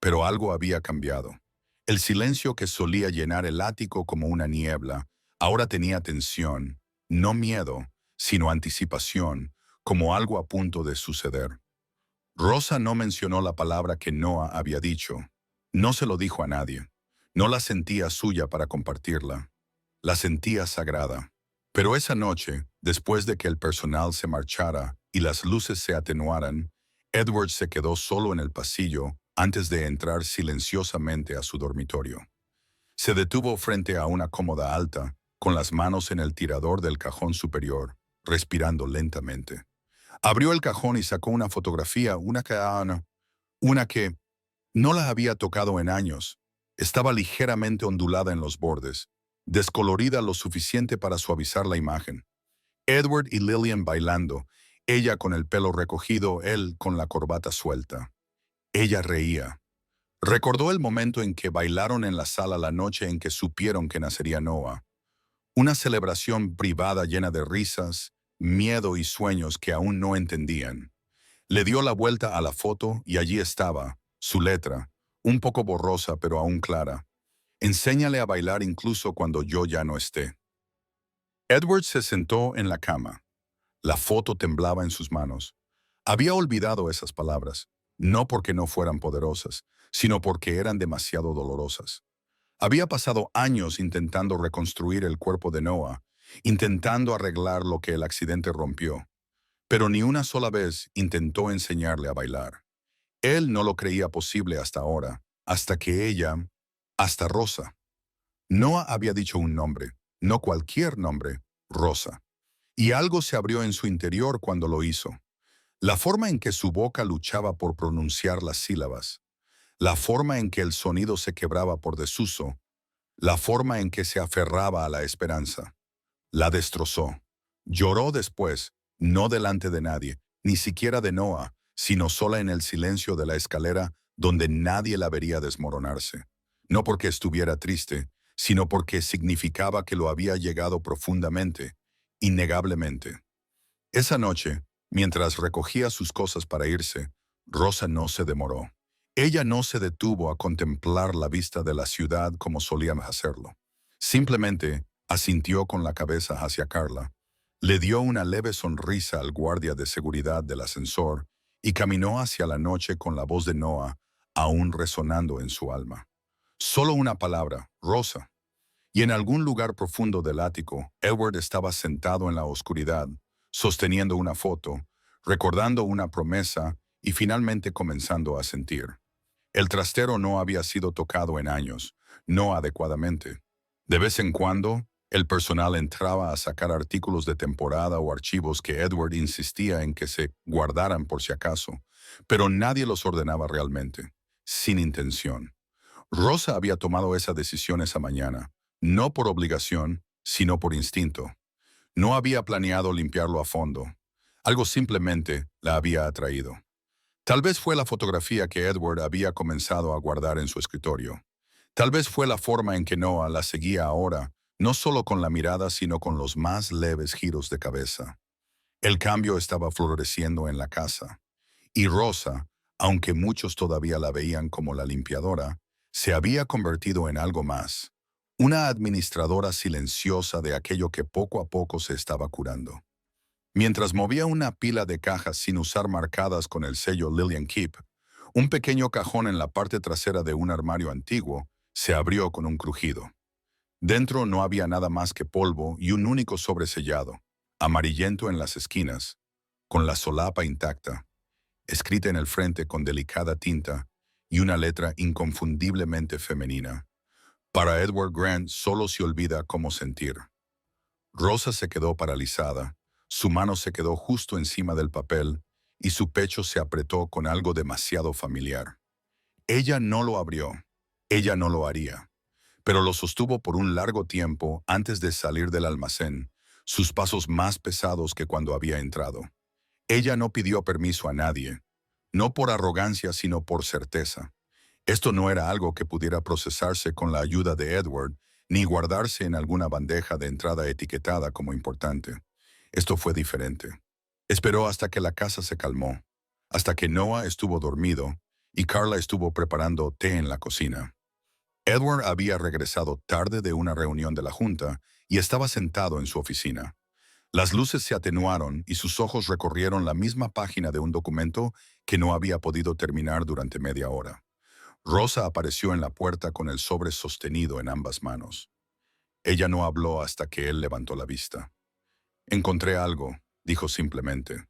[SPEAKER 1] Pero algo había cambiado. El silencio que solía llenar el ático como una niebla, ahora tenía tensión, no miedo, sino anticipación, como algo a punto de suceder. Rosa no mencionó la palabra que Noah había dicho. No se lo dijo a nadie. No la sentía suya para compartirla. La sentía sagrada. Pero esa noche, después de que el personal se marchara y las luces se atenuaran, Edward se quedó solo en el pasillo antes de entrar silenciosamente a su dormitorio. Se detuvo frente a una cómoda alta, con las manos en el tirador del cajón superior, respirando lentamente. Abrió el cajón y sacó una fotografía, una que no la había tocado en años. Estaba ligeramente ondulada en los bordes, descolorida lo suficiente para suavizar la imagen. Edward y Lillian bailando, ella con el pelo recogido, él con la corbata suelta. Ella reía. Recordó el momento en que bailaron en la sala la noche en que supieron que nacería Noah. Una celebración privada llena de risas, miedo y sueños que aún no entendían. Le dio la vuelta a la foto y allí estaba, su letra, un poco borrosa pero aún clara. Enséñale a bailar incluso cuando yo ya no esté. Edward se sentó en la cama. La foto temblaba en sus manos. Había olvidado esas palabras, no porque no fueran poderosas, sino porque eran demasiado dolorosas. Había pasado años intentando reconstruir el cuerpo de Noah, intentando arreglar lo que el accidente rompió, pero ni una sola vez intentó enseñarle a bailar. Él no lo creía posible hasta ahora, hasta que ella, hasta Rosa. Noah había dicho un nombre, no cualquier nombre, Rosa. Y algo se abrió en su interior cuando lo hizo. La forma en que su boca luchaba por pronunciar las sílabas, la forma en que el sonido se quebraba por desuso, la forma en que se aferraba a la esperanza. La destrozó. Lloró después, no delante de nadie, ni siquiera de Noah, sino sola en el silencio de la escalera donde nadie la vería desmoronarse. No porque estuviera triste, sino porque significaba que lo había llegado profundamente, innegablemente. Esa noche, mientras recogía sus cosas para irse, Rosa no se demoró. Ella no se detuvo a contemplar la vista de la ciudad como solía hacerlo. Simplemente asintió con la cabeza hacia Carla, le dio una leve sonrisa al guardia de seguridad del ascensor y caminó hacia la noche con la voz de Noah aún resonando en su alma. Solo una palabra, Rosa. Y en algún lugar profundo del ático, Edward estaba sentado en la oscuridad, sosteniendo una foto, recordando una promesa y finalmente comenzando a sentir. El trastero no había sido tocado en años, no adecuadamente. De vez en cuando, el personal entraba a sacar artículos de temporada o archivos que Edward insistía en que se guardaran por si acaso, pero nadie los ordenaba realmente, sin intención. Rosa había tomado esa decisión esa mañana, no por obligación, sino por instinto. No había planeado limpiarlo a fondo. Algo simplemente la había atraído. Tal vez fue la fotografía que Edward había comenzado a guardar en su escritorio. Tal vez fue la forma en que Noah la seguía ahora, no solo con la mirada, sino con los más leves giros de cabeza. El cambio estaba floreciendo en la casa. Y Rosa, aunque muchos todavía la veían como la limpiadora, se había convertido en algo más. Una administradora silenciosa de aquello que poco a poco se estaba curando. Mientras movía una pila de cajas sin usar marcadas con el sello Lillian Keep, un pequeño cajón en la parte trasera de un armario antiguo se abrió con un crujido. Dentro no había nada más que polvo y un único sobresellado, amarillento en las esquinas, con la solapa intacta, escrita en el frente con delicada tinta y una letra inconfundiblemente femenina. Para Edward Grant solo se olvida cómo sentir. Rosa se quedó paralizada, su mano se quedó justo encima del papel y su pecho se apretó con algo demasiado familiar. Ella no lo abrió, ella no lo haría, pero lo sostuvo por un largo tiempo antes de salir del almacén, sus pasos más pesados que cuando había entrado. Ella no pidió permiso a nadie, no por arrogancia sino por certeza. Esto no era algo que pudiera procesarse con la ayuda de Edward, ni guardarse en alguna bandeja de entrada etiquetada como importante. Esto fue diferente. Esperó hasta que la casa se calmó, hasta que Noah estuvo dormido y Carla estuvo preparando té en la cocina. Edward había regresado tarde de una reunión de la junta y estaba sentado en su oficina. Las luces se atenuaron y sus ojos recorrieron la misma página de un documento que no había podido terminar durante media hora. Rosa apareció en la puerta con el sobre sostenido en ambas manos. Ella no habló hasta que él levantó la vista. Encontré algo, dijo simplemente.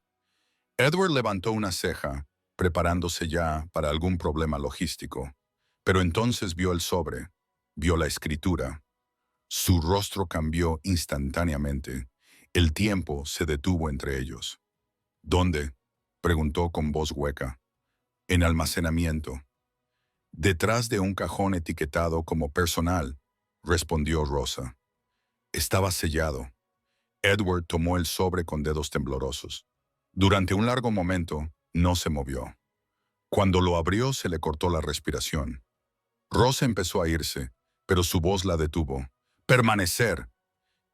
[SPEAKER 1] Edward levantó una ceja, preparándose ya para algún problema logístico, pero entonces vio el sobre, vio la escritura. Su rostro cambió instantáneamente. El tiempo se detuvo entre ellos. ¿Dónde? Preguntó con voz hueca. En almacenamiento. Detrás de un cajón etiquetado como personal, respondió Rosa. Estaba sellado. Edward tomó el sobre con dedos temblorosos. Durante un largo momento, no se movió. Cuando lo abrió, se le cortó la respiración. Rosa empezó a irse, pero su voz la detuvo. ¡Permanecer!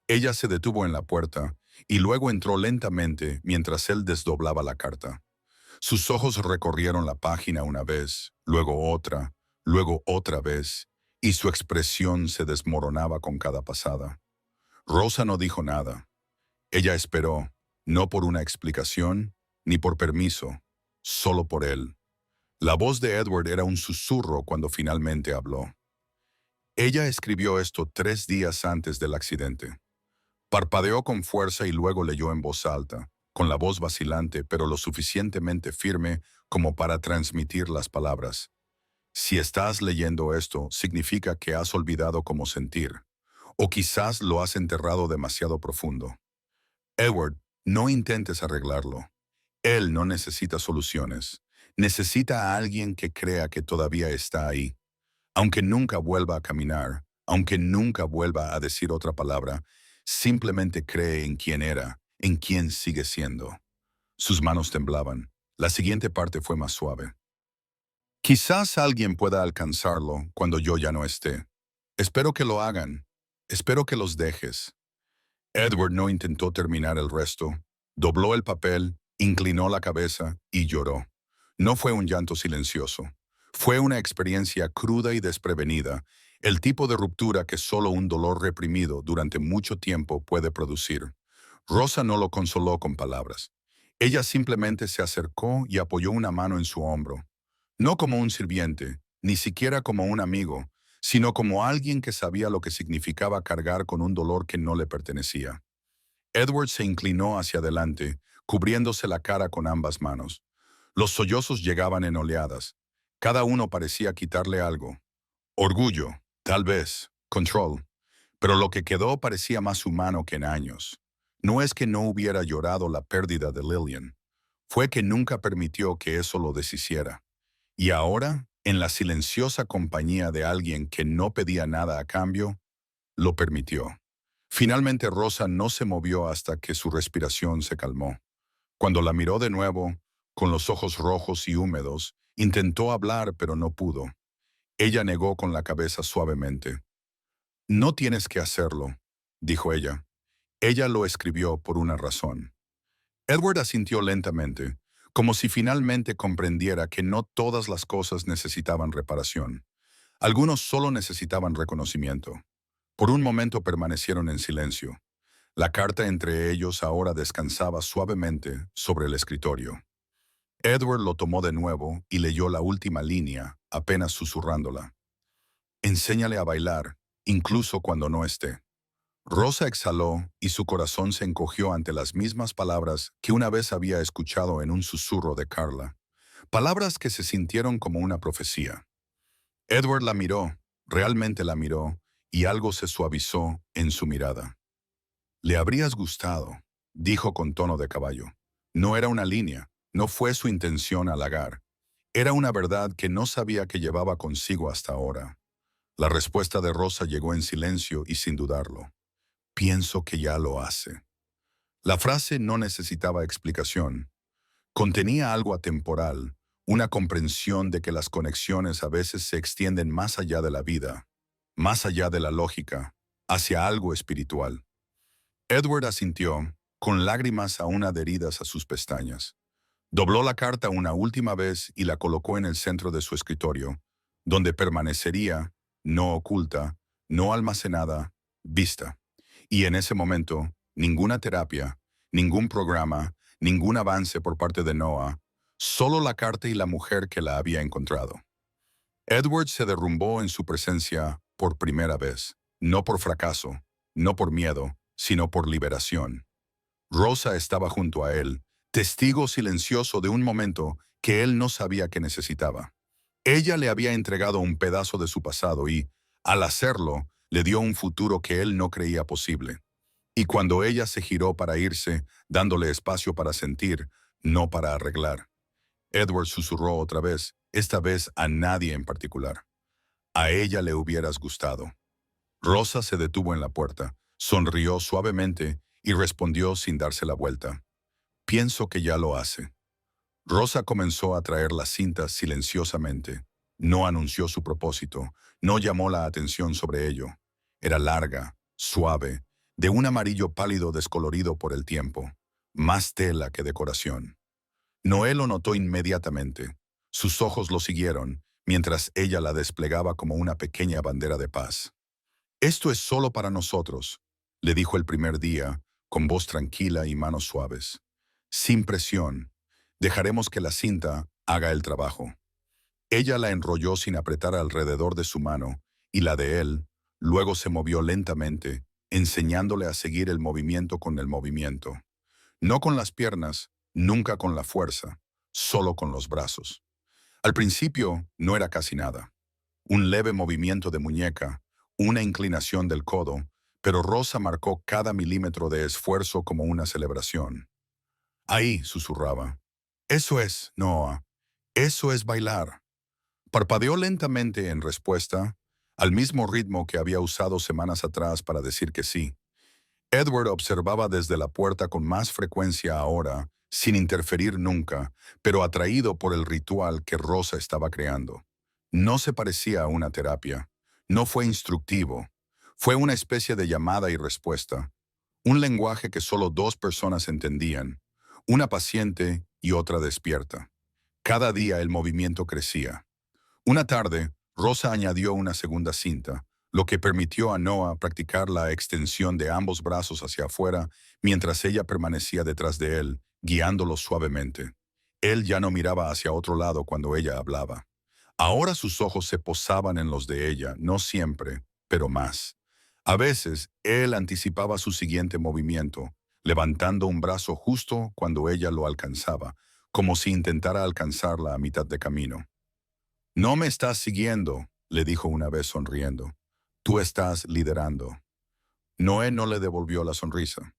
[SPEAKER 1] Ella se detuvo en la puerta y luego entró lentamente mientras él desdoblaba la carta. Sus ojos recorrieron la página una vez, luego otra vez, y su expresión se desmoronaba con cada pasada. Rosa no dijo nada. Ella esperó, no por una explicación, ni por permiso, solo por él. La voz de Edward era un susurro cuando finalmente habló. Ella escribió esto 3 días antes del accidente. Parpadeó con fuerza y luego leyó en voz alta, con la voz vacilante pero lo suficientemente firme como para transmitir las palabras. Si estás leyendo esto, significa que has olvidado cómo sentir, o quizás lo has enterrado demasiado profundo. Edward, no intentes arreglarlo. Él no necesita soluciones. Necesita a alguien que crea que todavía está ahí. Aunque nunca vuelva a caminar, aunque nunca vuelva a decir otra palabra, simplemente cree en quién era, en quién sigue siendo. Sus manos temblaban. La siguiente parte fue más suave. Quizás alguien pueda alcanzarlo cuando yo ya no esté. Espero que lo hagan. Espero que los dejes. Edward no intentó terminar el resto. Dobló el papel, inclinó la cabeza y lloró. No fue un llanto silencioso. Fue una experiencia cruda y desprevenida, el tipo de ruptura que solo un dolor reprimido durante mucho tiempo puede producir. Rosa no lo consoló con palabras. Ella simplemente se acercó y apoyó una mano en su hombro. No como un sirviente, ni siquiera como un amigo, sino como alguien que sabía lo que significaba cargar con un dolor que no le pertenecía. Edward se inclinó hacia adelante, cubriéndose la cara con ambas manos. Los sollozos llegaban en oleadas. Cada uno parecía quitarle algo. Orgullo, tal vez, control. Pero lo que quedó parecía más humano que en años. No es que no hubiera llorado la pérdida de Lillian. Fue que nunca permitió que eso lo deshiciera. Y ahora, en la silenciosa compañía de alguien que no pedía nada a cambio, lo permitió. Finalmente Rosa no se movió hasta que su respiración se calmó. Cuando la miró de nuevo, con los ojos rojos y húmedos, intentó hablar pero no pudo. Ella negó con la cabeza suavemente. No tienes que hacerlo, dijo ella. Ella lo escribió por una razón. Edward asintió lentamente, como si finalmente comprendiera que no todas las cosas necesitaban reparación. Algunos solo necesitaban reconocimiento. Por un momento permanecieron en silencio. La carta entre ellos ahora descansaba suavemente sobre el escritorio. Edward lo tomó de nuevo y leyó la última línea, apenas susurrándola. Enséñale a bailar, incluso cuando no esté. Rosa exhaló y su corazón se encogió ante las mismas palabras que una vez había escuchado en un susurro de Carla. Palabras que se sintieron como una profecía. Edward la miró, realmente la miró, y algo se suavizó en su mirada. «Le habrías gustado», dijo con tono de caballo. No era una línea, no fue su intención halagar. Era una verdad que no sabía que llevaba consigo hasta ahora. La respuesta de Rosa llegó en silencio y sin dudarlo. «Pienso que ya lo hace». La frase no necesitaba explicación. Contenía algo atemporal, una comprensión de que las conexiones a veces se extienden más allá de la vida, más allá de la lógica, hacia algo espiritual. Edward asintió, con lágrimas aún adheridas a sus pestañas. Dobló la carta una última vez y la colocó en el centro de su escritorio, donde permanecería, no oculta, no almacenada, vista. Y en ese momento, ninguna terapia, ningún programa, ningún avance por parte de Noah, solo la carta y la mujer que la había encontrado. Edward se derrumbó en su presencia por primera vez, no por fracaso, no por miedo, sino por liberación. Rosa estaba junto a él, testigo silencioso de un momento que él no sabía que necesitaba. Ella le había entregado un pedazo de su pasado y, al hacerlo, le dio un futuro que él no creía posible. Y cuando ella se giró para irse, dándole espacio para sentir, no para arreglar, Edward susurró otra vez, esta vez a nadie en particular. A ella le hubieras gustado. Rosa se detuvo en la puerta, sonrió suavemente y respondió sin darse la vuelta. Pienso que ya lo hace. Rosa comenzó a traer las cintas silenciosamente. No anunció su propósito, no llamó la atención sobre ello. Era larga, suave, de un amarillo pálido descolorido por el tiempo, más tela que decoración. Noé lo notó inmediatamente. Sus ojos lo siguieron, mientras ella la desplegaba como una pequeña bandera de paz. Esto es solo para nosotros, le dijo el primer día, con voz tranquila y manos suaves. Sin presión, dejaremos que la cinta haga el trabajo. Ella la enrolló sin apretar alrededor de su mano, y la de él, luego se movió lentamente, enseñándole a seguir el movimiento con el movimiento. No con las piernas, nunca con la fuerza, solo con los brazos. Al principio no era casi nada. Un leve movimiento de muñeca, una inclinación del codo, pero Rosa marcó cada milímetro de esfuerzo como una celebración. Ahí, susurraba. Eso es, Noah. Eso es bailar. Parpadeó lentamente en respuesta, al mismo ritmo que había usado semanas atrás para decir que sí. Edward observaba desde la puerta con más frecuencia ahora, sin interferir nunca, pero atraído por el ritual que Rosa estaba creando. No se parecía a una terapia. No fue instructivo. Fue una especie de llamada y respuesta. Un lenguaje que solo dos personas entendían. Una paciente y otra despierta. Cada día el movimiento crecía. Una tarde, Rosa añadió una segunda cinta, lo que permitió a Noah practicar la extensión de ambos brazos hacia afuera mientras ella permanecía detrás de él, guiándolo suavemente. Él ya no miraba hacia otro lado cuando ella hablaba. Ahora sus ojos se posaban en los de ella, no siempre, pero más. A veces, él anticipaba su siguiente movimiento, levantando un brazo justo cuando ella lo alcanzaba, como si intentara alcanzarla a mitad de camino. No me estás siguiendo, le dijo una vez sonriendo. Tú estás liderando. Noé no le devolvió la sonrisa.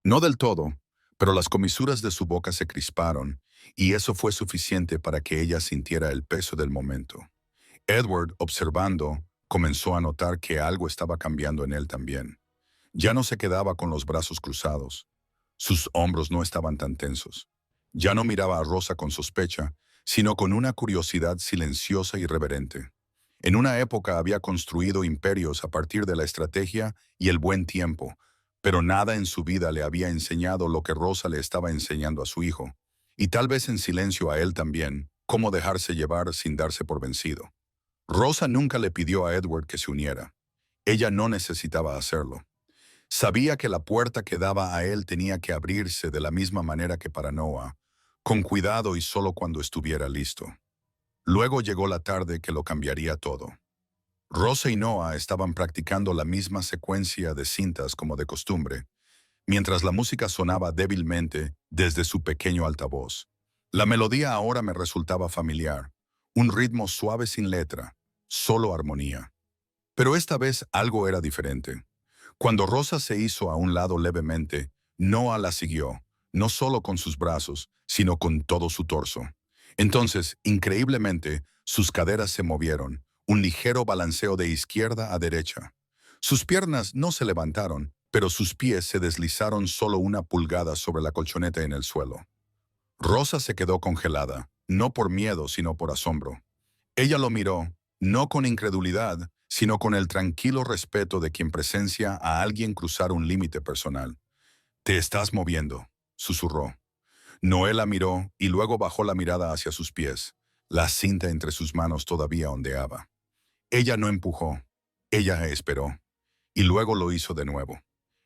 [SPEAKER 1] No del todo, pero las comisuras de su boca se crisparon, y eso fue suficiente para que ella sintiera el peso del momento. Edward, observando, comenzó a notar que algo estaba cambiando en él también. Ya no se quedaba con los brazos cruzados. Sus hombros no estaban tan tensos. Ya no miraba a Rosa con sospecha, sino con una curiosidad silenciosa y reverente. En una época había construido imperios a partir de la estrategia y el buen tiempo, pero nada en su vida le había enseñado lo que Rosa le estaba enseñando a su hijo, y tal vez en silencio a él también, cómo dejarse llevar sin darse por vencido. Rosa nunca le pidió a Edward que se uniera. Ella no necesitaba hacerlo. Sabía que la puerta que daba a él tenía que abrirse de la misma manera que para Noah, con cuidado y solo cuando estuviera listo. Luego llegó la tarde que lo cambiaría todo. Rosa y Noah estaban practicando la misma secuencia de cintas como de costumbre, mientras la música sonaba débilmente desde su pequeño altavoz. La melodía ahora me resultaba familiar, un ritmo suave sin letra, solo armonía. Pero esta vez algo era diferente. Cuando Rosa se hizo a un lado levemente, Noah la siguió, no solo con sus brazos, sino con todo su torso. Entonces, increíblemente, sus caderas se movieron, un ligero balanceo de izquierda a derecha. Sus piernas no se levantaron, pero sus pies se deslizaron solo una pulgada sobre la colchoneta en el suelo. Rosa se quedó congelada, no por miedo, sino por asombro. Ella lo miró, no con incredulidad, sino con el tranquilo respeto de quien presencia a alguien cruzar un límite personal. «Te estás moviendo», susurró. Noé la miró y luego bajó la mirada hacia sus pies. La cinta entre sus manos todavía ondeaba. Ella no empujó. Ella esperó. Y luego lo hizo de nuevo.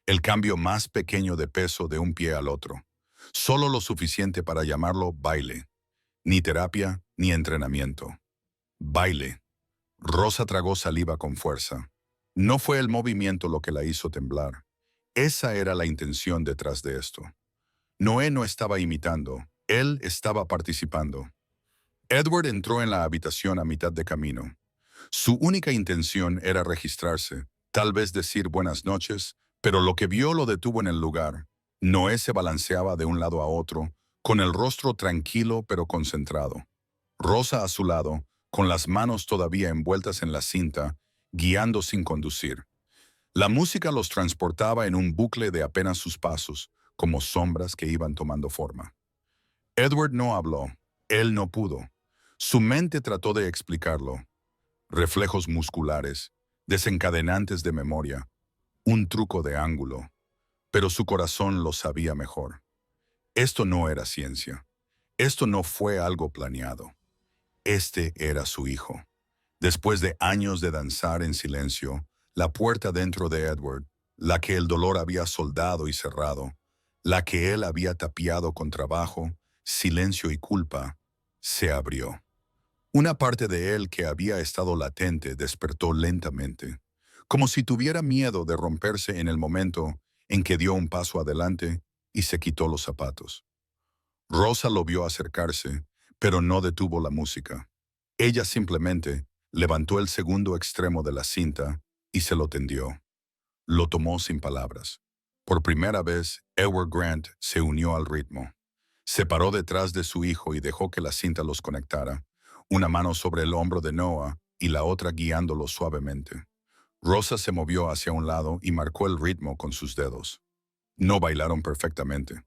[SPEAKER 1] El cambio más pequeño de peso de un pie al otro. Solo lo suficiente para llamarlo baile. Ni terapia, ni entrenamiento. Baile. Rosa tragó saliva con fuerza. No fue el movimiento lo que la hizo temblar. Esa era la intención detrás de esto. Noé no estaba imitando, él estaba participando. Edward entró en la habitación a mitad de camino. Su única intención era registrarse, tal vez decir buenas noches, pero lo que vio lo detuvo en el lugar. Noé se balanceaba de un lado a otro, con el rostro tranquilo pero concentrado. Rosa a su lado, con las manos todavía envueltas en la cinta, guiando sin conducir. La música los transportaba en un bucle de apenas sus pasos, como sombras que iban tomando forma. Edward no habló, él no pudo. Su mente trató de explicarlo. Reflejos musculares, desencadenantes de memoria, un truco de ángulo, pero su corazón lo sabía mejor. Esto no era ciencia. Esto no fue algo planeado. Este era su hijo. Después de años de danzar en silencio, la puerta dentro de Edward, la que el dolor había soldado y cerrado, la que él había tapiado con trabajo, silencio y culpa, se abrió. Una parte de él que había estado latente despertó lentamente, como si tuviera miedo de romperse en el momento en que dio un paso adelante y se quitó los zapatos. Rosa lo vio acercarse, pero no detuvo la música. Ella simplemente levantó el segundo extremo de la cinta y se lo tendió. Lo tomó sin palabras. Por primera vez, Edward Grant se unió al ritmo. Se paró detrás de su hijo y dejó que la cinta los conectara, una mano sobre el hombro de Noah y la otra guiándolo suavemente. Rosa se movió hacia un lado y marcó el ritmo con sus dedos. No bailaron perfectamente.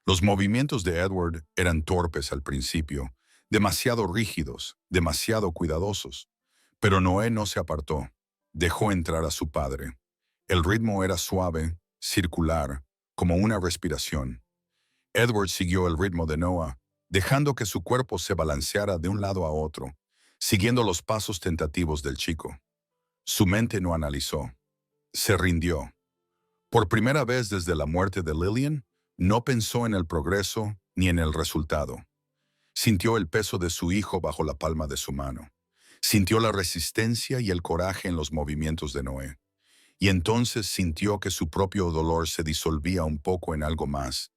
[SPEAKER 1] Los movimientos de Edward eran torpes al principio, demasiado rígidos, demasiado cuidadosos. Pero Noé no se apartó. Dejó entrar a su padre. El ritmo era suave, circular, como una respiración. Edward siguió el ritmo de Noah, dejando que su cuerpo se balanceara de un lado a otro, siguiendo los pasos tentativos del chico. Su mente no analizó. Se rindió. Por primera vez desde la muerte de Lillian, no pensó en el progreso ni en el resultado. Sintió el peso de su hijo bajo la palma de su mano. Sintió la resistencia y el coraje en los movimientos de Noé. Y entonces sintió que su propio dolor se disolvía un poco en algo más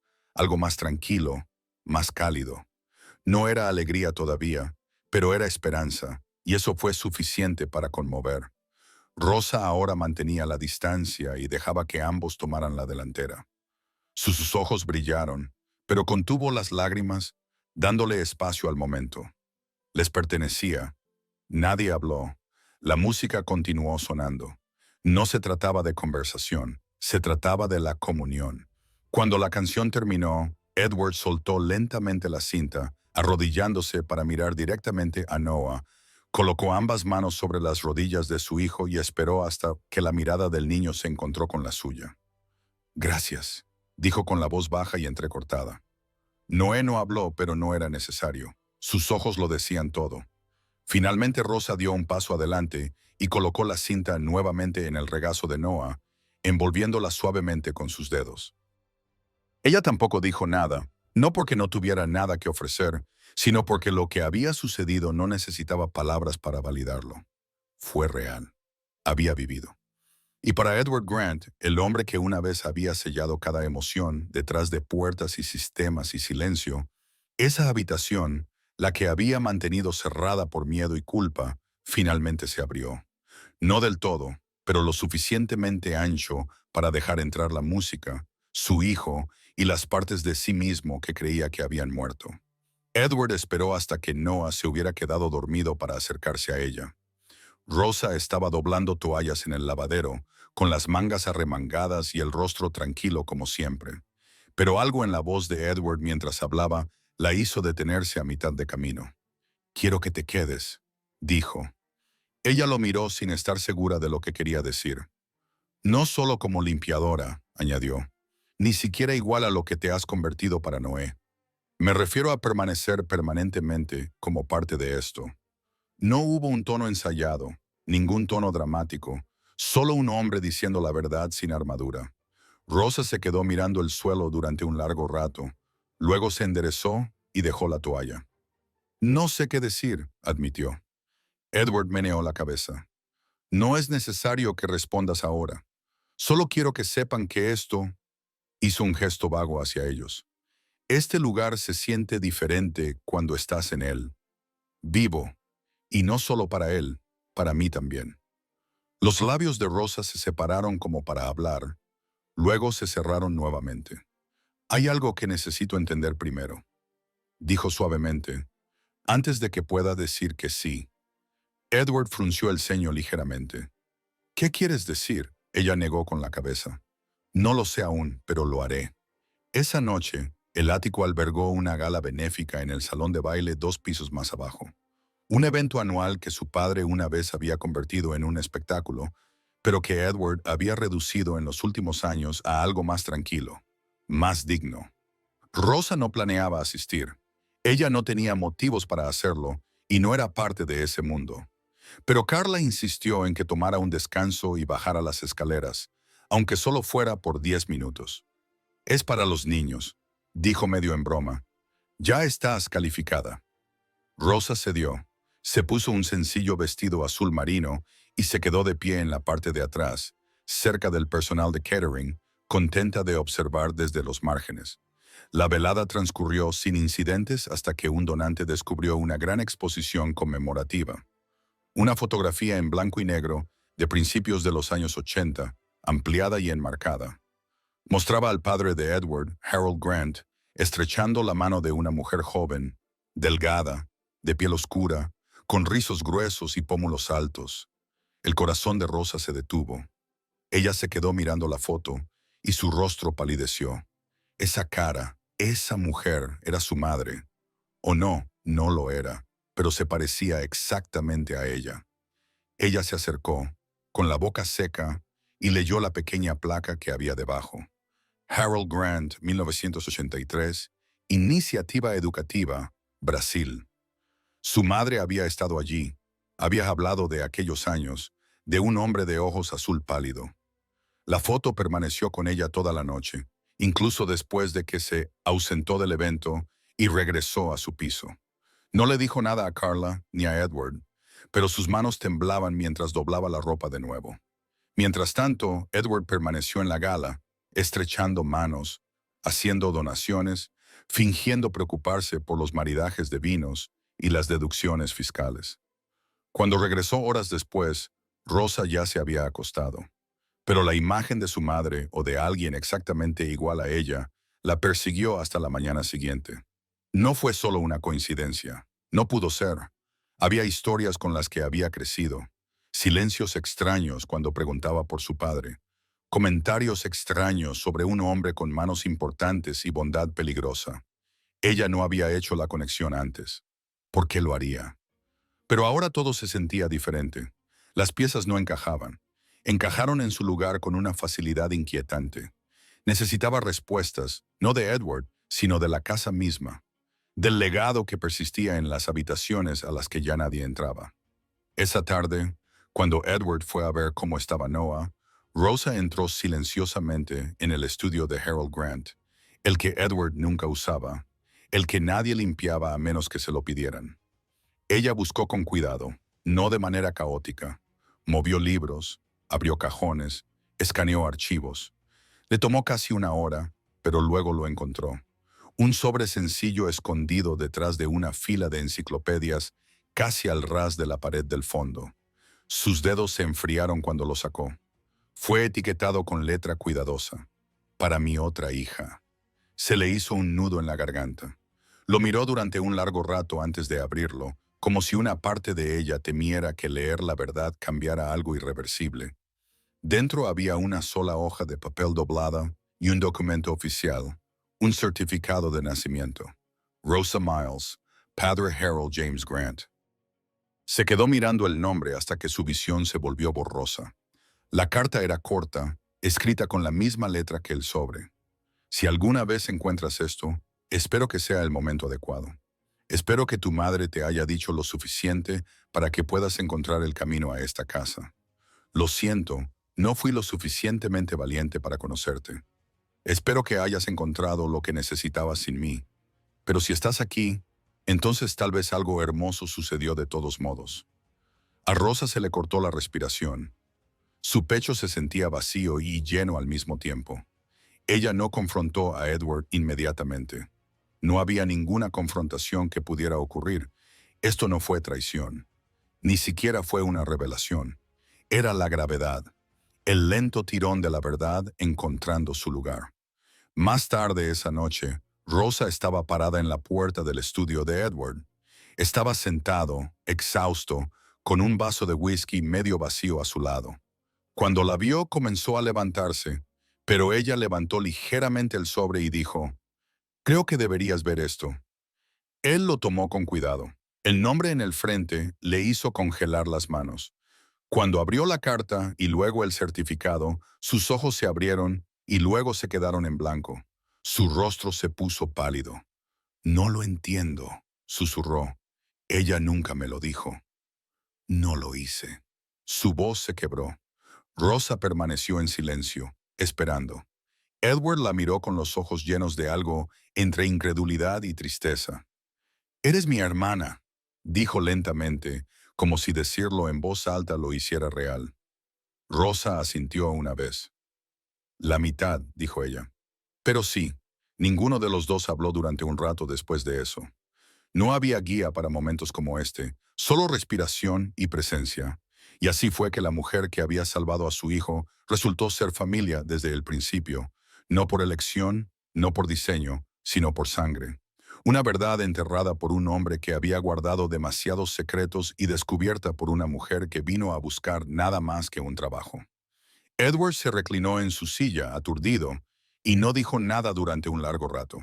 [SPEAKER 1] tranquilo, más cálido. No era alegría todavía, pero era esperanza, y eso fue suficiente para conmover. Rosa ahora mantenía la distancia y dejaba que ambos tomaran la delantera. Sus ojos brillaron, pero contuvo las lágrimas, dándole espacio al momento. Les pertenecía. Nadie habló. La música continuó sonando. No se trataba de conversación, se trataba de la comunión. Cuando la canción terminó, Edward soltó lentamente la cinta, arrodillándose para mirar directamente a Noah. Colocó ambas manos sobre las rodillas de su hijo y esperó hasta que la mirada del niño se encontró con la suya. «Gracias», dijo con la voz baja y entrecortada. Noé no habló, pero no era necesario. Sus ojos lo decían todo. Finalmente Rosa dio un paso adelante y colocó la cinta nuevamente en el regazo de Noah, envolviéndola suavemente con sus dedos. Ella tampoco dijo nada, no porque no tuviera nada que ofrecer, sino porque lo que había sucedido no necesitaba palabras para validarlo. Fue real. Había vivido. Y para Edward Grant, el hombre que una vez había sellado cada emoción detrás de puertas y sistemas y silencio, esa habitación, la que había mantenido cerrada por miedo y culpa, finalmente se abrió. No del todo, pero lo suficientemente ancho para dejar entrar la música, su hijo y las partes de sí mismo que creía que habían muerto. Edward esperó hasta que Noah se hubiera quedado dormido para acercarse a ella. Rosa estaba doblando toallas en el lavadero, con las mangas arremangadas y el rostro tranquilo como siempre. Pero algo en la voz de Edward mientras hablaba la hizo detenerse a mitad de camino. «Quiero que te quedes», dijo. Ella lo miró sin estar segura de lo que quería decir. «No solo como limpiadora», añadió, «ni siquiera igual a lo que te has convertido para Noé. Me refiero a permanecer permanentemente como parte de esto». No hubo un tono ensayado, ningún tono dramático, solo un hombre diciendo la verdad sin armadura. Rosa se quedó mirando el suelo durante un largo rato, luego se enderezó y dejó la toalla. «No sé qué decir», admitió. Edward meneó la cabeza. No es necesario que respondas ahora. Solo quiero que sepan que esto hizo un gesto vago hacia ellos. Este lugar se siente diferente cuando estás en él. Vivo. Y no solo para él, para mí también. Los labios de Rosa se separaron como para hablar. Luego se cerraron nuevamente. Hay algo que necesito entender primero, dijo suavemente, antes de que pueda decir que sí. Edward frunció el ceño ligeramente. ¿Qué quieres decir? Ella negó con la cabeza. No lo sé aún, pero lo haré. Esa noche, el ático albergó una gala benéfica en el salón de baile 2 pisos más abajo. Un evento anual que su padre una vez había convertido en un espectáculo, pero que Edward había reducido en los últimos años a algo más tranquilo, más digno. Rosa no planeaba asistir. Ella no tenía motivos para hacerlo y no era parte de ese mundo. Pero Carla insistió en que tomara un descanso y bajara las escaleras, aunque solo fuera por 10 minutos. Es para los niños, dijo medio en broma. Ya estás calificada. Rosa cedió. Se puso un sencillo vestido azul marino y se quedó de pie en la parte de atrás, cerca del personal de catering, contenta de observar desde los márgenes. La velada transcurrió sin incidentes hasta que un donante descubrió una gran exposición conmemorativa. Una fotografía en blanco y negro de principios de los años 80, ampliada y enmarcada. Mostraba al padre de Edward, Harold Grant, estrechando la mano de una mujer joven, delgada, de piel oscura, con rizos gruesos y pómulos altos. El corazón de Rosa se detuvo. Ella se quedó mirando la foto y su rostro palideció. Esa cara, esa mujer era su madre. O no, no lo era, pero se parecía exactamente a ella. Ella se acercó, con la boca seca, y leyó la pequeña placa que había debajo. Harold Grant, 1983, Iniciativa Educativa, Brasil. Su madre había estado allí, había hablado de aquellos años, de un hombre de ojos azul pálido. La foto permaneció con ella toda la noche, incluso después de que se ausentó del evento y regresó a su piso. No le dijo nada a Carla ni a Edward, pero sus manos temblaban mientras doblaba la ropa de nuevo. Mientras tanto, Edward permaneció en la gala, estrechando manos, haciendo donaciones, fingiendo preocuparse por los maridajes de vinos y las deducciones fiscales. Cuando regresó horas después, Rosa ya se había acostado. Pero la imagen de su madre o de alguien exactamente igual a ella la persiguió hasta la mañana siguiente. No fue solo una coincidencia. No pudo ser. Había historias con las que había crecido. Silencios extraños cuando preguntaba por su padre. Comentarios extraños sobre un hombre con manos importantes y bondad peligrosa. Ella no había hecho la conexión antes. ¿Por qué lo haría? Pero ahora todo se sentía diferente. Las piezas no encajaban. Encajaron en su lugar con una facilidad inquietante. Necesitaba respuestas, no de Edward, sino de la casa misma, del legado que persistía en las habitaciones a las que ya nadie entraba. Esa tarde, cuando Edward fue a ver cómo estaba Noah, Rosa entró silenciosamente en el estudio de Harold Grant, el que Edward nunca usaba, el que nadie limpiaba a menos que se lo pidieran. Ella buscó con cuidado, no de manera caótica. Movió libros, abrió cajones, escaneó archivos. Le tomó casi una hora, pero luego lo encontró. Un sobre sencillo escondido detrás de una fila de enciclopedias casi al ras de la pared del fondo. Sus dedos se enfriaron cuando lo sacó. Fue etiquetado con letra cuidadosa. Para mi otra hija. Se le hizo un nudo en la garganta. Lo miró durante un largo rato antes de abrirlo, como si una parte de ella temiera que leer la verdad cambiara algo irreversible. Dentro había una sola hoja de papel doblada y un documento oficial, un certificado de nacimiento. Rosa Miles, Padre Harold James Grant. Se quedó mirando el nombre hasta que su visión se volvió borrosa. La carta era corta, escrita con la misma letra que el sobre. Si alguna vez encuentras esto, espero que sea el momento adecuado. Espero que tu madre te haya dicho lo suficiente para que puedas encontrar el camino a esta casa. Lo siento, no fui lo suficientemente valiente para conocerte. Espero que hayas encontrado lo que necesitabas sin mí. Pero si estás aquí, entonces tal vez algo hermoso sucedió de todos modos. A Rosa se le cortó la respiración. Su pecho se sentía vacío y lleno al mismo tiempo. Ella no confrontó a Edward inmediatamente. No había ninguna confrontación que pudiera ocurrir. Esto no fue traición. Ni siquiera fue una revelación. Era la gravedad, el lento tirón de la verdad encontrando su lugar. Más tarde esa noche, Rosa estaba parada en la puerta del estudio de Edward. Estaba sentado, exhausto, con un vaso de whisky medio vacío a su lado. Cuando la vio, comenzó a levantarse, pero ella levantó ligeramente el sobre y dijo, «Creo que deberías ver esto». Él lo tomó con cuidado. El nombre en el frente le hizo congelar las manos. Cuando abrió la carta y luego el certificado, sus ojos se abrieron y luego se quedaron en blanco. Su rostro se puso pálido. «No lo entiendo», susurró. «Ella nunca me lo dijo». «No lo hice». Su voz se quebró. Rosa permaneció en silencio, esperando. Edward la miró con los ojos llenos de algo entre incredulidad y tristeza. «Eres mi hermana», dijo lentamente, como si decirlo en voz alta lo hiciera real. Rosa asintió una vez. «La mitad», dijo ella. Pero sí, ninguno de los dos habló durante un rato después de eso. No había guía para momentos como este, solo respiración y presencia. Y así fue que la mujer que había salvado a su hijo resultó ser familia desde el principio, no por elección, no por diseño, sino por sangre. Una verdad enterrada por un hombre que había guardado demasiados secretos y descubierta por una mujer que vino a buscar nada más que un trabajo. Edward se reclinó en su silla, aturdido, y no dijo nada durante un largo rato.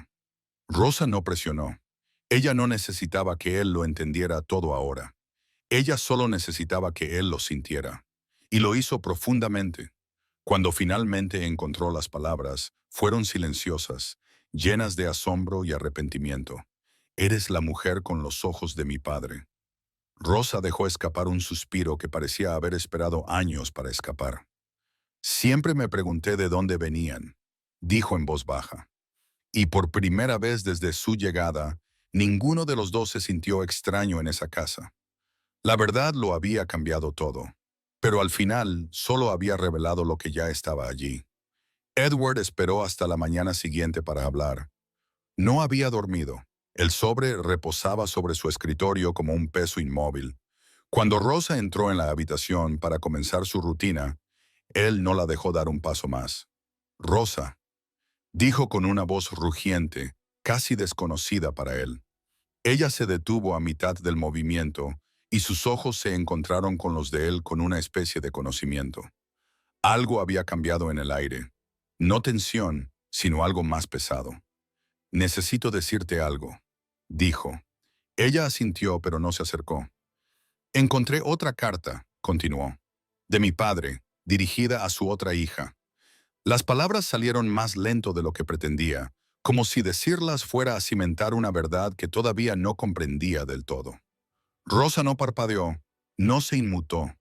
[SPEAKER 1] Rosa no presionó. Ella no necesitaba que él lo entendiera todo ahora. Ella solo necesitaba que él lo sintiera. Y lo hizo profundamente. Cuando finalmente encontró las palabras, fueron silenciosas, llenas de asombro y arrepentimiento. «Eres la mujer con los ojos de mi padre». Rosa dejó escapar un suspiro que parecía haber esperado años para escapar. «Siempre me pregunté de dónde venían», dijo en voz baja. Y por primera vez desde su llegada, ninguno de los dos se sintió extraño en esa casa. La verdad lo había cambiado todo, pero al final solo había revelado lo que ya estaba allí. Edward esperó hasta la mañana siguiente para hablar. No había dormido. El sobre reposaba sobre su escritorio como un peso inmóvil. Cuando Rosa entró en la habitación para comenzar su rutina, él no la dejó dar un paso más. «Rosa», dijo con una voz rugiente, casi desconocida para él. Ella se detuvo a mitad del movimiento y sus ojos se encontraron con los de él con una especie de conocimiento. Algo había cambiado en el aire. No tensión, sino algo más pesado. «Necesito decirte algo», dijo. Ella asintió, pero no se acercó. «Encontré otra carta», continuó, «de mi padre, dirigida a su otra hija». Las palabras salieron más lento de lo que pretendía, como si decirlas fuera a cimentar una verdad que todavía no comprendía del todo. Rosa no parpadeó, no se inmutó.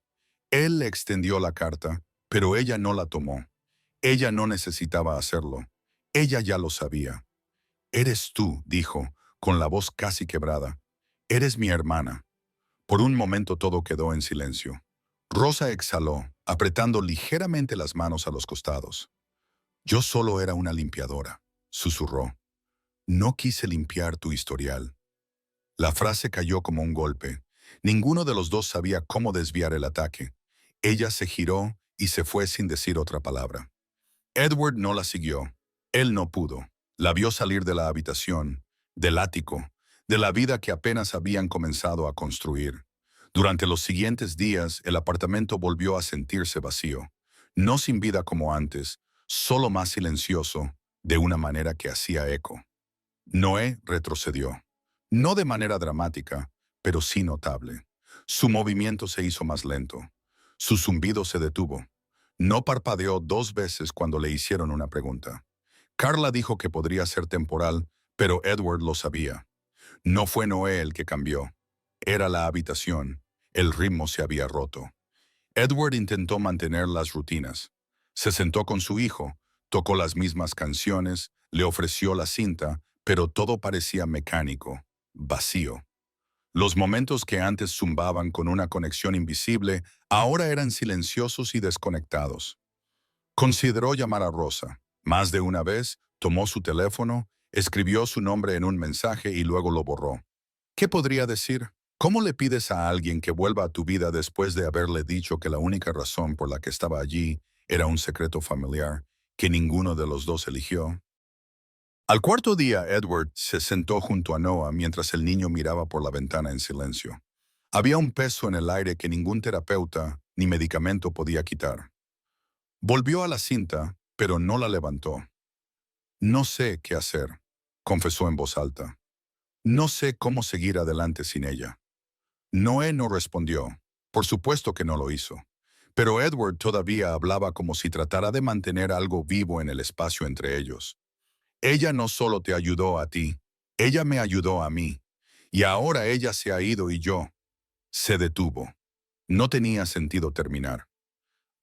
[SPEAKER 1] Él le extendió la carta, pero ella no la tomó. Ella no necesitaba hacerlo. Ella ya lo sabía. «Eres tú», dijo, con la voz casi quebrada. «Eres mi hermana». Por un momento todo quedó en silencio. Rosa exhaló, apretando ligeramente las manos a los costados. «Yo solo era una limpiadora», susurró. «No quise limpiar tu historial». La frase cayó como un golpe. Ninguno de los dos sabía cómo desviar el ataque. Ella se giró y se fue sin decir otra palabra. Edward no la siguió. Él no pudo. La vio salir de la habitación, del ático, de la vida que apenas habían comenzado a construir. Durante los siguientes días, el apartamento volvió a sentirse vacío. No sin vida como antes, solo más silencioso, de una manera que hacía eco. Noé retrocedió. No de manera dramática, pero sí notable. Su movimiento se hizo más lento. Su zumbido se detuvo. No parpadeó 2 veces cuando le hicieron una pregunta. Carla dijo que podría ser temporal, pero Edward lo sabía. No fue Noé el que cambió. Era la habitación. El ritmo se había roto. Edward intentó mantener las rutinas. Se sentó con su hijo, tocó las mismas canciones, le ofreció la cinta, pero todo parecía mecánico, vacío. Los momentos que antes zumbaban con una conexión invisible, ahora eran silenciosos y desconectados. Consideró llamar a Rosa. Más de una vez, tomó su teléfono, escribió su nombre en un mensaje y luego lo borró. ¿Qué podría decir? ¿Cómo le pides a alguien que vuelva a tu vida después de haberle dicho que la única razón por la que estaba allí era un secreto familiar que ninguno de los dos eligió? Al cuarto día, Edward se sentó junto a Noah mientras el niño miraba por la ventana en silencio. Había un peso en el aire que ningún terapeuta ni medicamento podía quitar. Volvió a la cinta, pero no la levantó. No sé qué hacer, confesó en voz alta. No sé cómo seguir adelante sin ella. Noé no respondió. Por supuesto que no lo hizo. Pero Edward todavía hablaba como si tratara de mantener algo vivo en el espacio entre ellos. Ella no solo te ayudó a ti, ella me ayudó a mí. Y ahora ella se ha ido y yo. Se detuvo. No tenía sentido terminar.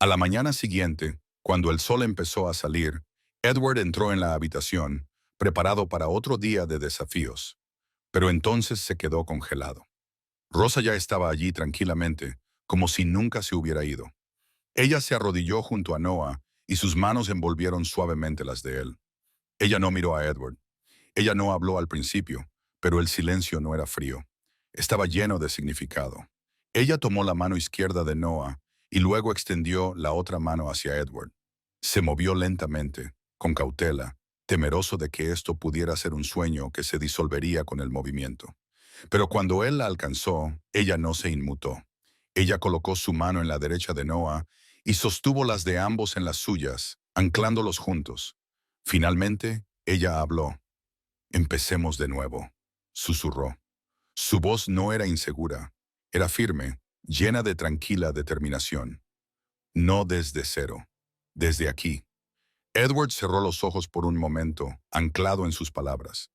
[SPEAKER 1] A la mañana siguiente, cuando el sol empezó a salir, Edward entró en la habitación, preparado para otro día de desafíos. Pero entonces se quedó congelado. Rosa ya estaba allí tranquilamente, como si nunca se hubiera ido. Ella se arrodilló junto a Noah y sus manos envolvieron suavemente las de él. Ella no miró a Edward. Ella no habló al principio, pero el silencio no era frío. Estaba lleno de significado. Ella tomó la mano izquierda de Noah y luego extendió la otra mano hacia Edward. Se movió lentamente, con cautela, temeroso de que esto pudiera ser un sueño que se disolvería con el movimiento. Pero cuando él la alcanzó, ella no se inmutó. Ella colocó su mano en la derecha de Noah y sostuvo las de ambos en las suyas, anclándolos juntos. Finalmente, ella habló. Empecemos de nuevo, susurró. Su voz no era insegura, era firme, llena de tranquila determinación. No desde cero, desde aquí. Edward cerró los ojos por un momento, anclado en sus palabras.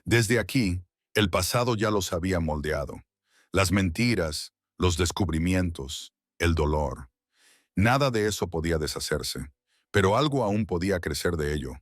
[SPEAKER 1] Desde aquí, el pasado ya los había moldeado. Las mentiras, los descubrimientos, el dolor. Nada de eso podía deshacerse, pero algo aún podía crecer de ello.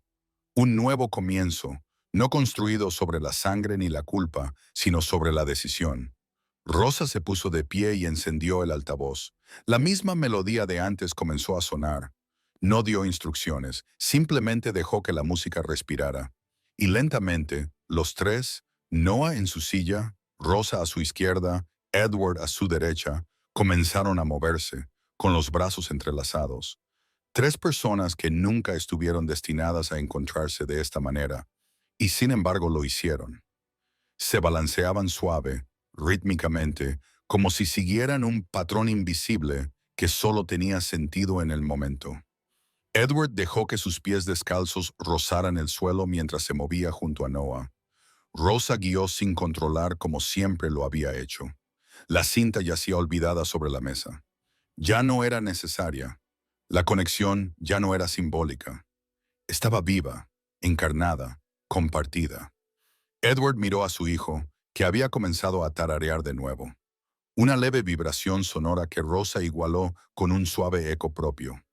[SPEAKER 1] Un nuevo comienzo, no construido sobre la sangre ni la culpa, sino sobre la decisión. Rosa se puso de pie y encendió el altavoz. La misma melodía de antes comenzó a sonar. No dio instrucciones, simplemente dejó que la música respirara. Y lentamente, los tres, Noah en su silla, Rosa a su izquierda, Edward a su derecha, comenzaron a moverse, con los brazos entrelazados. Tres personas que nunca estuvieron destinadas a encontrarse de esta manera, y sin embargo lo hicieron. Se balanceaban suave, rítmicamente, como si siguieran un patrón invisible que solo tenía sentido en el momento. Edward dejó que sus pies descalzos rozaran el suelo mientras se movía junto a Noah. Rosa guió sin controlar como siempre lo había hecho. La cinta yacía olvidada sobre la mesa. Ya no era necesaria. La conexión ya no era simbólica. Estaba viva, encarnada, compartida. Edward miró a su hijo, que había comenzado a tararear de nuevo. Una leve vibración sonora que Rosa igualó con un suave eco propio.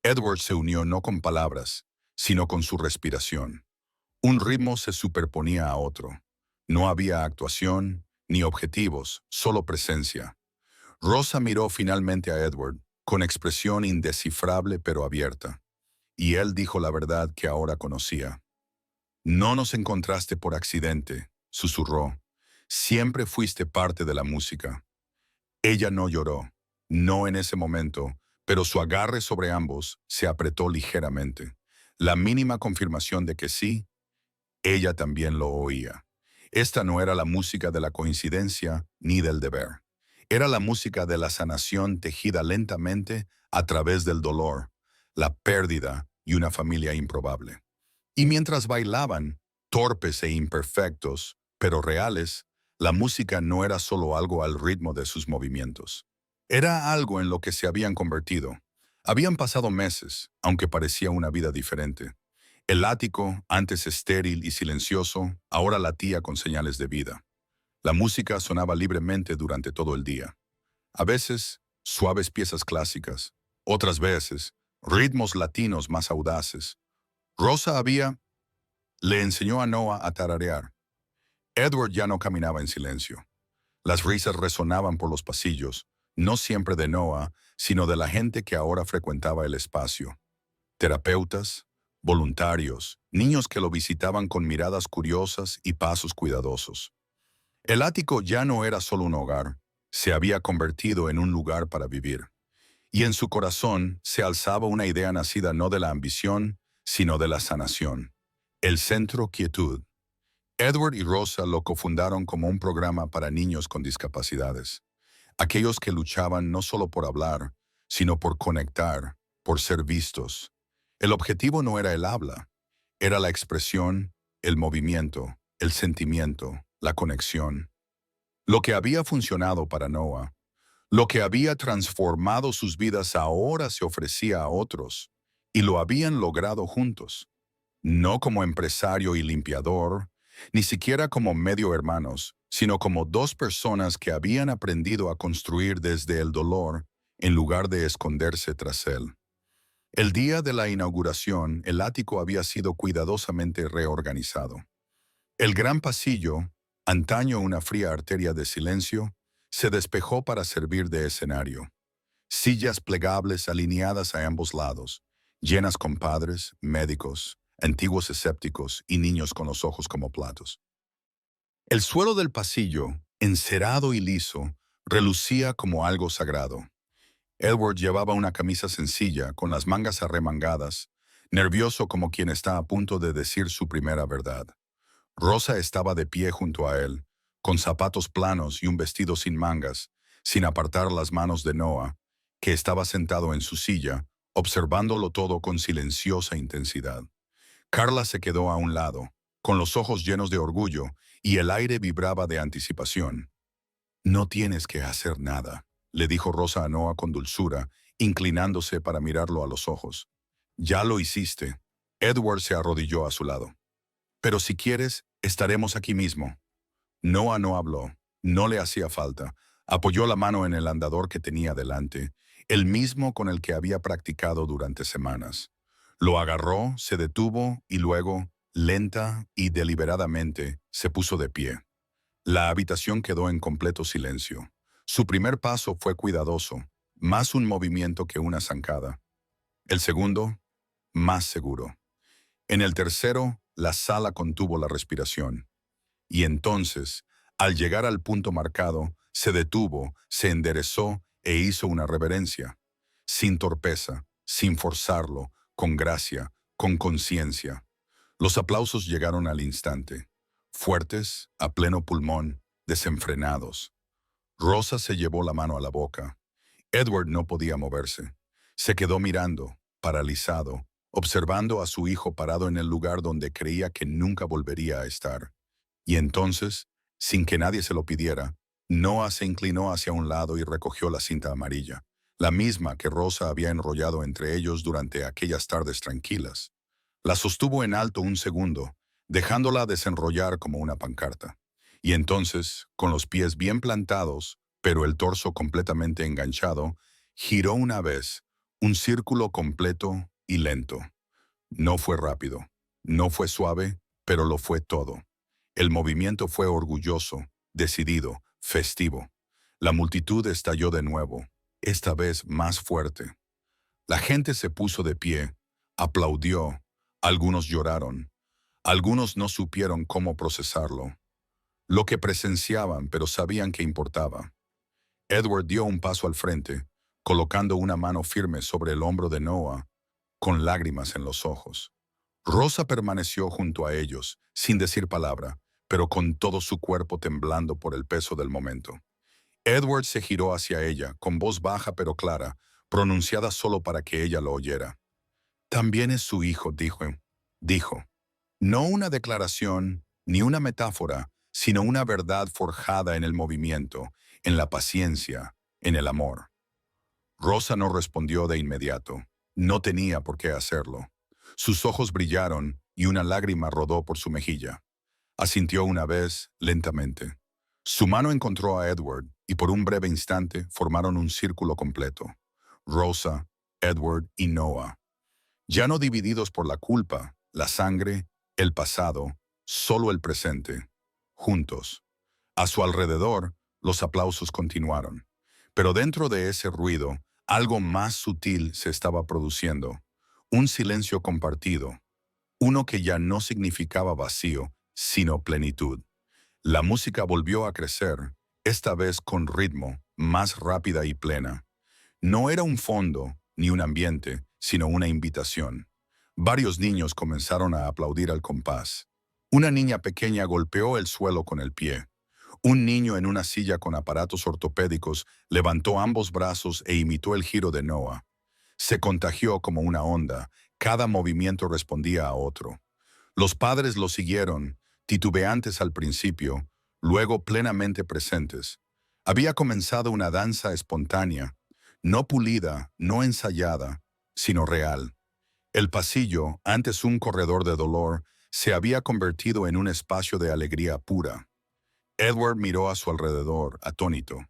[SPEAKER 1] Edward se unió no con palabras, sino con su respiración. Un ritmo se superponía a otro. No había actuación, ni objetivos, solo presencia. Rosa miró finalmente a Edward, con expresión indescifrable pero abierta. Y él dijo la verdad que ahora conocía. No nos encontraste por accidente, susurró. Siempre fuiste parte de la música. Ella no lloró, no en ese momento, pero su agarre sobre ambos se apretó ligeramente. La mínima confirmación de que sí, ella también lo oía. Esta no era la música de la coincidencia ni del deber. Era la música de la sanación tejida lentamente a través del dolor, la pérdida y una familia improbable. Y mientras bailaban, torpes e imperfectos, pero reales, la música no era solo algo al ritmo de sus movimientos. Era algo en lo que se habían convertido. Habían pasado meses, aunque parecía una vida diferente. El ático, antes estéril y silencioso, ahora latía con señales de vida. La música sonaba libremente durante todo el día. A veces, suaves piezas clásicas. Otras veces, ritmos latinos más audaces. Rosa le enseñó a Noah a tararear. Edward ya no caminaba en silencio. Las risas resonaban por los pasillos, no siempre de Noah, sino de la gente que ahora frecuentaba el espacio. Terapeutas, voluntarios, niños que lo visitaban con miradas curiosas y pasos cuidadosos. El ático ya no era solo un hogar, se había convertido en un lugar para vivir. Y en su corazón se alzaba una idea nacida no de la ambición, sino de la sanación. El Centro Quietud. Edward y Rosa lo cofundaron como un programa para niños con discapacidades. Aquellos que luchaban no solo por hablar, sino por conectar, por ser vistos. El objetivo no era el habla, era la expresión, el movimiento, el sentimiento, la conexión. Lo que había funcionado para Noah, lo que había transformado sus vidas ahora se ofrecía a otros, y lo habían logrado juntos. No como empresario y limpiador, ni siquiera como medio hermanos, sino como dos personas que habían aprendido a construir desde el dolor en lugar de esconderse tras él. El día de la inauguración, el ático había sido cuidadosamente reorganizado. El gran pasillo, antaño una fría arteria de silencio, se despejó para servir de escenario. Sillas plegables alineadas a ambos lados, llenas con padres, médicos, antiguos escépticos y niños con los ojos como platos. El suelo del pasillo, encerado y liso, relucía como algo sagrado. Edward llevaba una camisa sencilla, con las mangas arremangadas, nervioso como quien está a punto de decir su primera verdad. Rosa estaba de pie junto a él, con zapatos planos y un vestido sin mangas, sin apartar las manos de Noah, que estaba sentado en su silla, observándolo todo con silenciosa intensidad. Carla se quedó a un lado, con los ojos llenos de orgullo, y el aire vibraba de anticipación. «No tienes que hacer nada», le dijo Rosa a Noah con dulzura, inclinándose para mirarlo a los ojos. «Ya lo hiciste». Edward se arrodilló a su lado. «Pero si quieres, estaremos aquí mismo». Noah no habló, no le hacía falta. Apoyó la mano en el andador que tenía delante, el mismo con el que había practicado durante semanas. Lo agarró, se detuvo y luego, lenta y deliberadamente, se puso de pie. La habitación quedó en completo silencio. Su primer paso fue cuidadoso, más un movimiento que una zancada. El segundo, más seguro. En el tercero, la sala contuvo la respiración. Y entonces, al llegar al punto marcado, se detuvo, se enderezó e hizo una reverencia. Sin torpeza, sin forzarlo, con gracia, con conciencia. Los aplausos llegaron al instante. Fuertes, a pleno pulmón, desenfrenados. Rosa se llevó la mano a la boca. Edward no podía moverse. Se quedó mirando, paralizado, observando a su hijo parado en el lugar donde creía que nunca volvería a estar. Y entonces, sin que nadie se lo pidiera, Noah se inclinó hacia un lado y recogió la cinta amarilla, la misma que Rosa había enrollado entre ellos durante aquellas tardes tranquilas. La sostuvo en alto un segundo, dejándola desenrollar como una pancarta. Y entonces, con los pies bien plantados, pero el torso completamente enganchado, giró una vez, un círculo completo y lento. No fue rápido, no fue suave, pero lo fue todo. El movimiento fue orgulloso, decidido, festivo. La multitud estalló de nuevo, esta vez más fuerte. La gente se puso de pie, aplaudió, algunos lloraron, algunos no supieron cómo procesarlo. Lo que presenciaban, pero sabían que importaba. Edward dio un paso al frente, colocando una mano firme sobre el hombro de Noah, con lágrimas en los ojos. Rosa permaneció junto a ellos, sin decir palabra, pero con todo su cuerpo temblando por el peso del momento. Edward se giró hacia ella, con voz baja pero clara, pronunciada solo para que ella lo oyera. «También es su hijo», dijo. No una declaración, ni una metáfora, sino una verdad forjada en el movimiento, en la paciencia, en el amor. Rosa no respondió de inmediato. No tenía por qué hacerlo. Sus ojos brillaron y una lágrima rodó por su mejilla. Asintió una vez, lentamente. Su mano encontró a Edward y por un breve instante formaron un círculo completo. Rosa, Edward y Noah. Ya no divididos por la culpa, la sangre, el pasado, solo el presente. Juntos. A su alrededor, los aplausos continuaron. Pero dentro de ese ruido, algo más sutil se estaba produciendo. Un silencio compartido, uno que ya no significaba vacío, sino plenitud. La música volvió a crecer, esta vez con ritmo, más rápida y plena. No era un fondo ni un ambiente, sino una invitación. Varios niños comenzaron a aplaudir al compás. Una niña pequeña golpeó el suelo con el pie. Un niño en una silla con aparatos ortopédicos levantó ambos brazos e imitó el giro de Noah. Se contagió como una onda, cada movimiento respondía a otro. Los padres lo siguieron, titubeantes al principio, luego plenamente presentes. Había comenzado una danza espontánea, no pulida, no ensayada, sino real. El pasillo, antes un corredor de dolor, se había convertido en un espacio de alegría pura. Edward miró a su alrededor, atónito.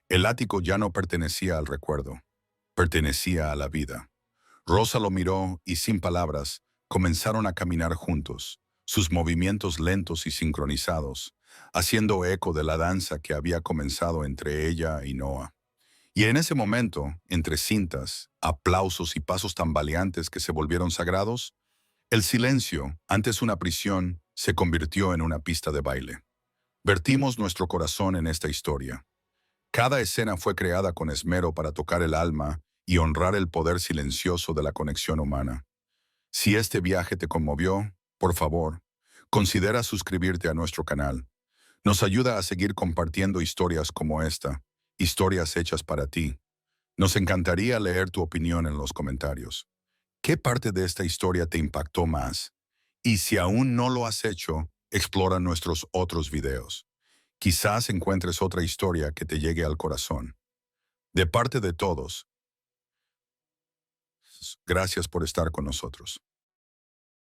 [SPEAKER 1] El ático ya no pertenecía al recuerdo, pertenecía a la vida. Rosa lo miró y, sin palabras, comenzaron a caminar juntos, sus movimientos lentos y sincronizados, haciendo eco de la danza que había comenzado entre ella y Noah. Y en ese momento, entre cintas, aplausos y pasos tambaleantes que se volvieron sagrados, el silencio, antes una prisión, se convirtió en una pista de baile. Vertimos nuestro corazón en esta historia. Cada escena fue creada con esmero para tocar el alma y honrar el poder silencioso de la conexión humana. Si este viaje te conmovió, por favor, considera suscribirte a nuestro canal. Nos ayuda a seguir compartiendo historias como esta, historias hechas para ti. Nos encantaría leer tu opinión en los comentarios. ¿Qué parte de esta historia te impactó más? Y si aún no lo has hecho, explora nuestros otros videos. Quizás encuentres otra historia que te llegue al corazón. De parte de todos, gracias por estar con nosotros.